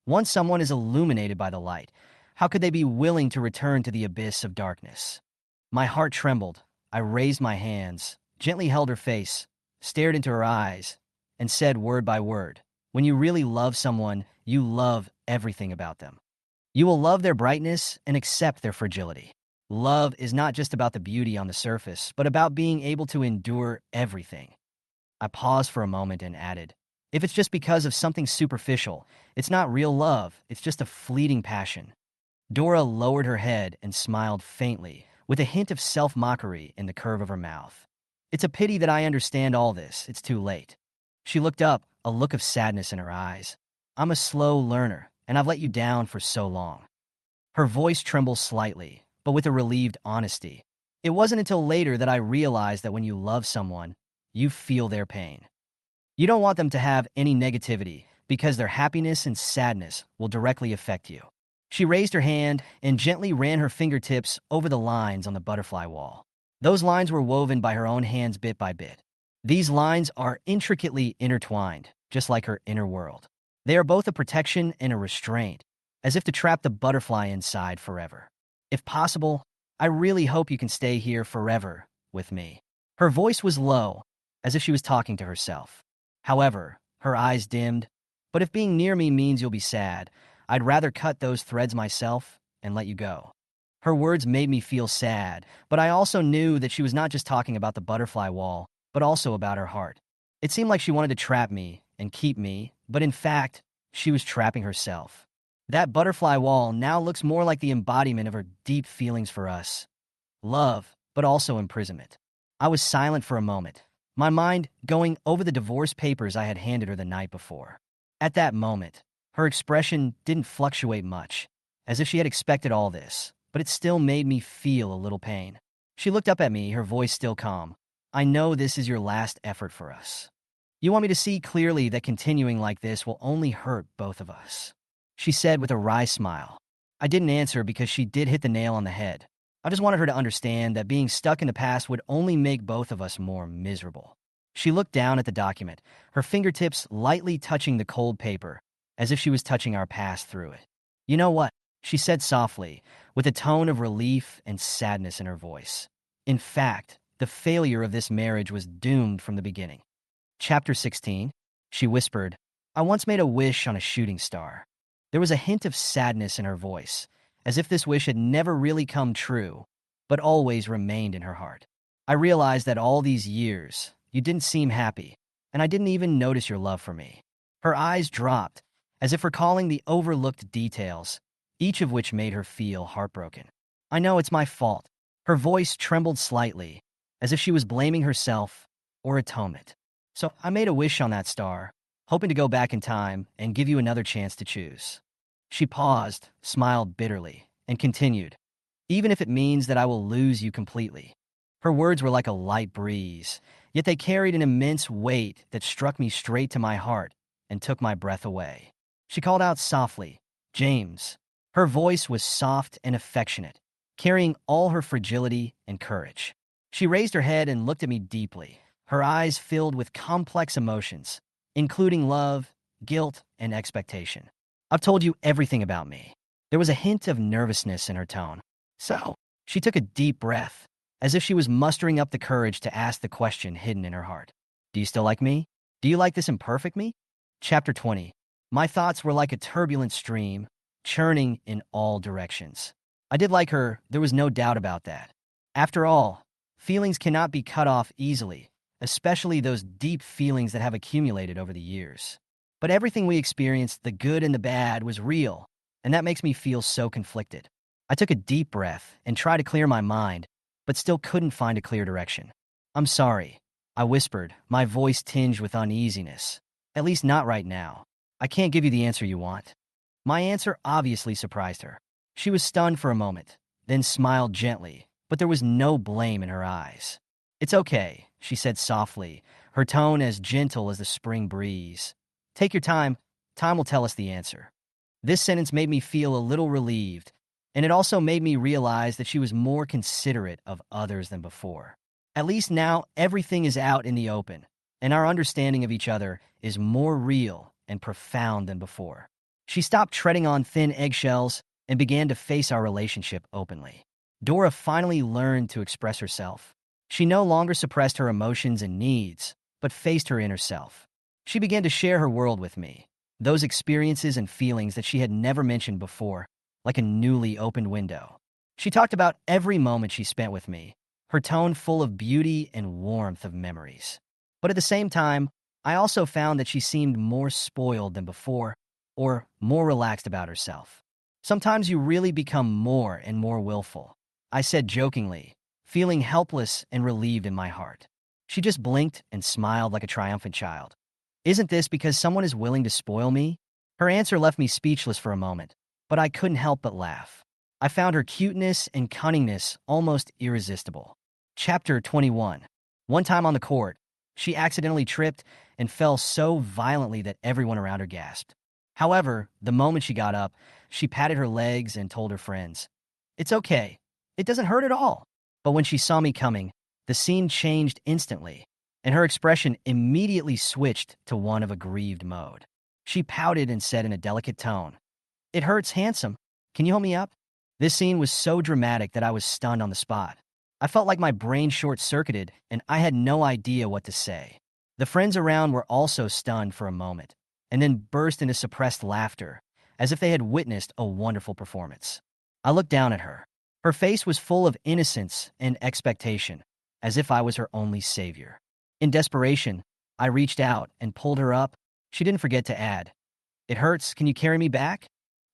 Once someone is illuminated by the light, how could they be willing to return to the abyss of darkness? My heart trembled. I raised my hands, gently held her face, stared into her eyes, and said word by word, When you really love someone, you love everything about them. You will love their brightness and accept their fragility. Love is not just about the beauty on the surface, but about being able to endure everything. I paused for a moment and added, If it's just because of something superficial, it's not real love, it's just a fleeting passion. Dora lowered her head and smiled faintly, with a hint of self-mockery in the curve of her mouth. It's a pity that I understand all this, it's too late. She looked up, a look of sadness in her eyes. I'm a slow learner, and I've let you down for so long. Her voice trembled slightly, but with a relieved honesty. It wasn't until later that I realized that when you love someone, you feel their pain. You don't want them to have any negativity, because their happiness and sadness will directly affect you. She raised her hand and gently ran her fingertips over the lines on the butterfly wall. Those lines were woven by her own hands bit by bit. These lines are intricately intertwined, just like her inner world. They are both a protection and a restraint, as if to trap the butterfly inside forever. If possible, I really hope you can stay here forever with me. Her voice was low, as if she was talking to herself. However, her eyes dimmed. But if being near me means you'll be sad, I'd rather cut those threads myself and let you go. Her words made me feel sad, but I also knew that she was not just talking about the butterfly wall, but also about her heart. It seemed like she wanted to trap me and keep me, but in fact, she was trapping herself. That butterfly wall now looks more like the embodiment of her deep feelings for us. Love, but also imprisonment. I was silent for a moment, my mind going over the divorce papers I had handed her the night before. At that moment, her expression didn't fluctuate much, as if she had expected all this, but it still made me feel a little pain. She looked up at me, her voice still calm. I know this is your last effort for us. You want me to see clearly that continuing like this will only hurt both of us, she said with a wry smile. I didn't answer because she did hit the nail on the head. I just wanted her to understand that being stuck in the past would only make both of us more miserable. She looked down at the document, her fingertips lightly touching the cold paper, as if she was touching our past through it. You know what? She said softly, with a tone of relief and sadness in her voice. In fact, the failure of this marriage was doomed from the beginning. Chapter 16, she whispered, I once made a wish on a shooting star. There was a hint of sadness in her voice, as if this wish had never really come true, but always remained in her heart. I realized that all these years, you didn't seem happy, and I didn't even notice your love for me. Her eyes dropped, as if recalling the overlooked details, each of which made her feel heartbroken. I know it's my fault. Her voice trembled slightly, as if she was blaming herself or atonement. So I made a wish on that star, hoping to go back in time and give you another chance to choose. She paused, smiled bitterly, and continued, even if it means that I will lose you completely. Her words were like a light breeze, yet they carried an immense weight that struck me straight to my heart and took my breath away. She called out softly, James. Her voice was soft and affectionate, carrying all her fragility and courage. She raised her head and looked at me deeply, her eyes filled with complex emotions, including love, guilt, and expectation. I've told you everything about me. There was a hint of nervousness in her tone. So, she took a deep breath, as if she was mustering up the courage to ask the question hidden in her heart. Do you still like me? Do you like this imperfect me? Chapter 20. My thoughts were like a turbulent stream, churning in all directions. I did like her, there was no doubt about that. After all, feelings cannot be cut off easily, especially those deep feelings that have accumulated over the years. But everything we experienced, the good and the bad, was real, and that makes me feel so conflicted. I took a deep breath and tried to clear my mind, but still couldn't find a clear direction. I'm sorry, I whispered, my voice tinged with uneasiness. At least not right now. I can't give you the answer you want. My answer obviously surprised her. She was stunned for a moment, then smiled gently, but there was no blame in her eyes. It's okay, she said softly, her tone as gentle as the spring breeze. Take your time. Time will tell us the answer. This sentence made me feel a little relieved, and it also made me realize that she was more considerate of others than before. At least now, everything is out in the open, and our understanding of each other is more real and profound than before. She stopped treading on thin eggshells and began to face our relationship openly. Dora finally learned to express herself. She no longer suppressed her emotions and needs, but faced her inner self. She began to share her world with me, those experiences and feelings that she had never mentioned before, like a newly opened window. She talked about every moment she spent with me, her tone full of beauty and warmth of memories. But at the same time, I also found that she seemed more spoiled than before, or more relaxed about herself. Sometimes you really become more and more willful, I said jokingly, feeling helpless and relieved in my heart. She just blinked and smiled like a triumphant child. Isn't this because someone is willing to spoil me? Her answer left me speechless for a moment, but I couldn't help but laugh. I found her cuteness and cunningness almost irresistible. Chapter 21. One time on the court, she accidentally tripped and fell so violently that everyone around her gasped. However, the moment she got up, she patted her legs and told her friends, It's okay. It doesn't hurt at all. But when she saw me coming, the scene changed instantly, and her expression immediately switched to one of aggrieved mode. She pouted and said in a delicate tone, It hurts, handsome. Can you help me up? This scene was so dramatic that I was stunned on the spot. I felt like my brain short-circuited, and I had no idea what to say. The friends around were also stunned for a moment, and then burst into suppressed laughter, as if they had witnessed a wonderful performance. I looked down at her. Her face was full of innocence and expectation, as if I was her only savior. In desperation, I reached out and pulled her up. She didn't forget to add, It hurts, can you carry me back?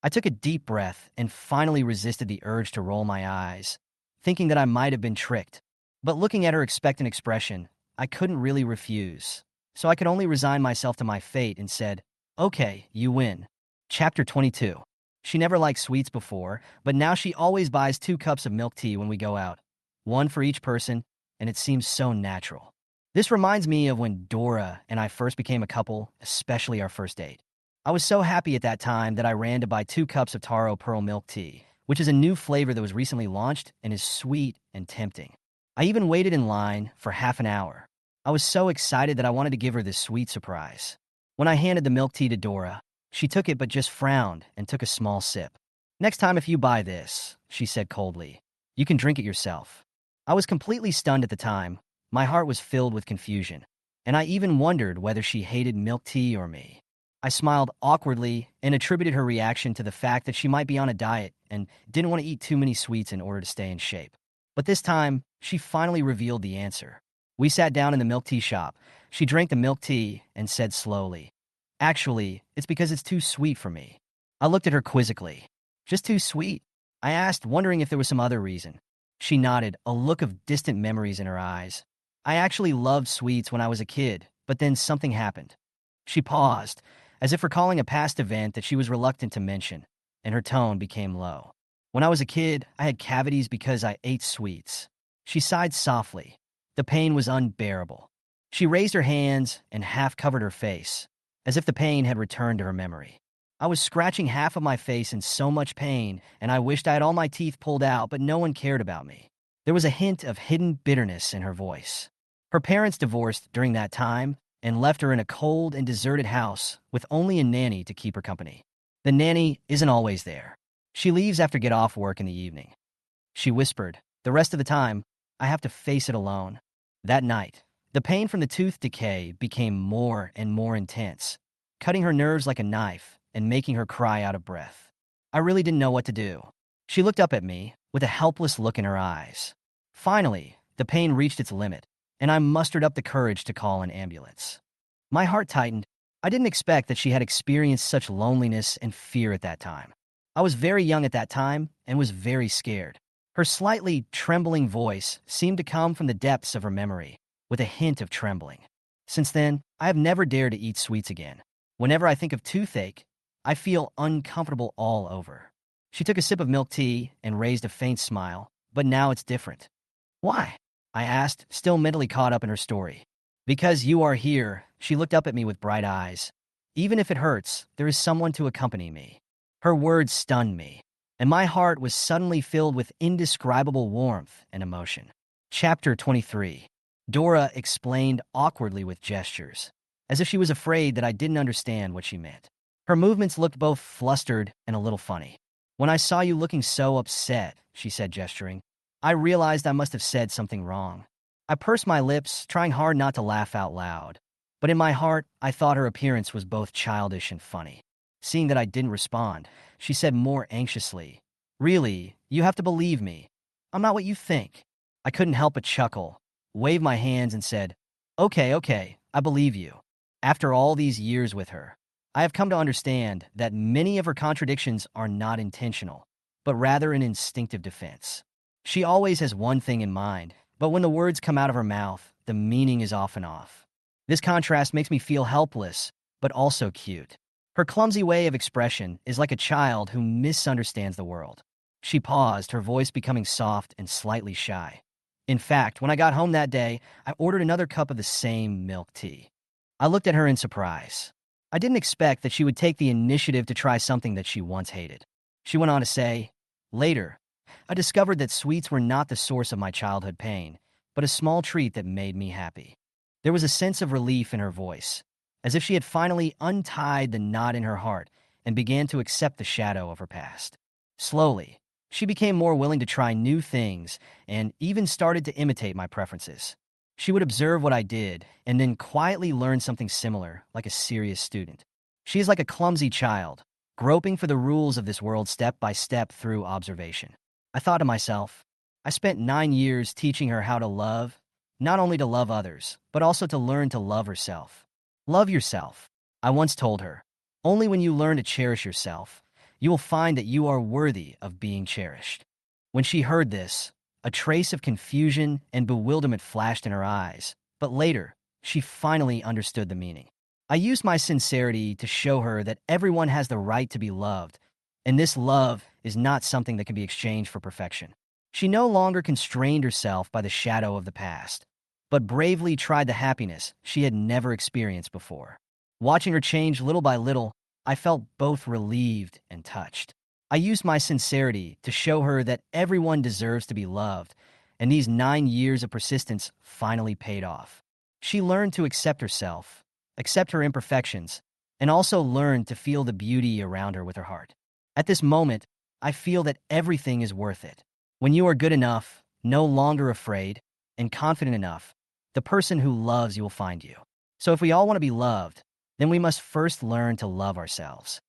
I took a deep breath and finally resisted the urge to roll my eyes, thinking that I might have been tricked. But looking at her expectant expression, I couldn't really refuse. So I could only resign myself to my fate and said, "Okay, you win." Chapter 22. She never liked sweets before, but now she always buys 2 cups of milk tea when we go out. One for each person, and it seems so natural. This reminds me of when Dora and I first became a couple, especially our first date. I was so happy at that time that I ran to buy 2 cups of taro pearl milk tea, which is a new flavor that was recently launched and is sweet and tempting. I even waited in line for half an hour. I was so excited that I wanted to give her this sweet surprise. When I handed the milk tea to Dora, she took it but just frowned and took a small sip. "Next time if you buy this," she said coldly, "you can drink it yourself." I was completely stunned at the time. My heart was filled with confusion, and I even wondered whether she hated milk tea or me. I smiled awkwardly and attributed her reaction to the fact that she might be on a diet and didn't want to eat too many sweets in order to stay in shape. But this time, she finally revealed the answer. We sat down in the milk tea shop. She drank the milk tea and said slowly, "Actually, it's because it's too sweet for me." I looked at her quizzically. "Just too sweet?" I asked, wondering if there was some other reason. She nodded, a look of distant memories in her eyes. "I actually loved sweets when I was a kid, but then something happened." She paused, as if recalling a past event that she was reluctant to mention, and her tone became low. "When I was a kid, I had cavities because I ate sweets." She sighed softly. The pain was unbearable. She raised her hands and half covered her face, as if the pain had returned to her memory. I was scratching half of my face in so much pain, and I wished I had all my teeth pulled out, but no one cared about me. There was a hint of hidden bitterness in her voice. Her parents divorced during that time and left her in a cold and deserted house with only a nanny to keep her company. The nanny isn't always there. She leaves after get off work in the evening. She whispered, "The rest of the time, I have to face it alone." That night, the pain from the tooth decay became more and more intense, cutting her nerves like a knife and making her cry out of breath. I really didn't know what to do. She looked up at me with a helpless look in her eyes. Finally, the pain reached its limit, and I mustered up the courage to call an ambulance. My heart tightened. I didn't expect that she had experienced such loneliness and fear at that time. I was very young at that time and was very scared. Her slightly trembling voice seemed to come from the depths of her memory, with a hint of trembling. Since then, I have never dared to eat sweets again. Whenever I think of toothache, I feel uncomfortable all over. She took a sip of milk tea and raised a faint smile, but now it's different. "Why?" I asked, still mentally caught up in her story. "Because you are here," she looked up at me with bright eyes. "Even if it hurts, there is someone to accompany me." Her words stunned me, and my heart was suddenly filled with indescribable warmth and emotion. Chapter 23. Dora explained awkwardly with gestures, as if she was afraid that I didn't understand what she meant. Her movements looked both flustered and a little funny. "When I saw you looking so upset," she said, gesturing, "I realized I must have said something wrong." I pursed my lips, trying hard not to laugh out loud. But in my heart, I thought her appearance was both childish and funny. Seeing that I didn't respond, she said more anxiously, "Really, you have to believe me. I'm not what you think." I couldn't help but chuckle, waved my hands and said, Okay, I believe you." After all these years with her, I have come to understand that many of her contradictions are not intentional, but rather an instinctive defense. She always has one thing in mind, but when the words come out of her mouth, the meaning is often off. This contrast makes me feel helpless, but also cute. Her clumsy way of expression is like a child who misunderstands the world. She paused, her voice becoming soft and slightly shy. In fact, when I got home that day, I ordered another cup of the same milk tea. I looked at her in surprise. I didn't expect that she would take the initiative to try something that she once hated. She went on to say, "Later, I discovered that sweets were not the source of my childhood pain, but a small treat that made me happy." There was a sense of relief in her voice, as if she had finally untied the knot in her heart and began to accept the shadow of her past. Slowly, she became more willing to try new things and even started to imitate my preferences. She would observe what I did and then quietly learn something similar, like a serious student. She is like a clumsy child, groping for the rules of this world step by step through observation. I thought to myself, I spent 9 years teaching her how to love, not only to love others, but also to learn to love herself. "Love yourself," I once told her. "Only when you learn to cherish yourself, you will find that you are worthy of being cherished." When she heard this, a trace of confusion and bewilderment flashed in her eyes, But later, she finally understood the meaning. I used my sincerity to show her that everyone has the right to be loved, and this love is not something that can be exchanged for perfection. She no longer constrained herself by the shadow of the past, but bravely tried the happiness she had never experienced before. Watching her change little by little, I felt both relieved and touched. I used my sincerity to show her that everyone deserves to be loved, and these 9 years of persistence finally paid off. She learned to accept herself, accept her imperfections, and also learned to feel the beauty around her with her heart. At this moment, I feel that everything is worth it. When you are good enough, no longer afraid, and confident enough, the person who loves you will find you. So if we all want to be loved, then we must first learn to love ourselves.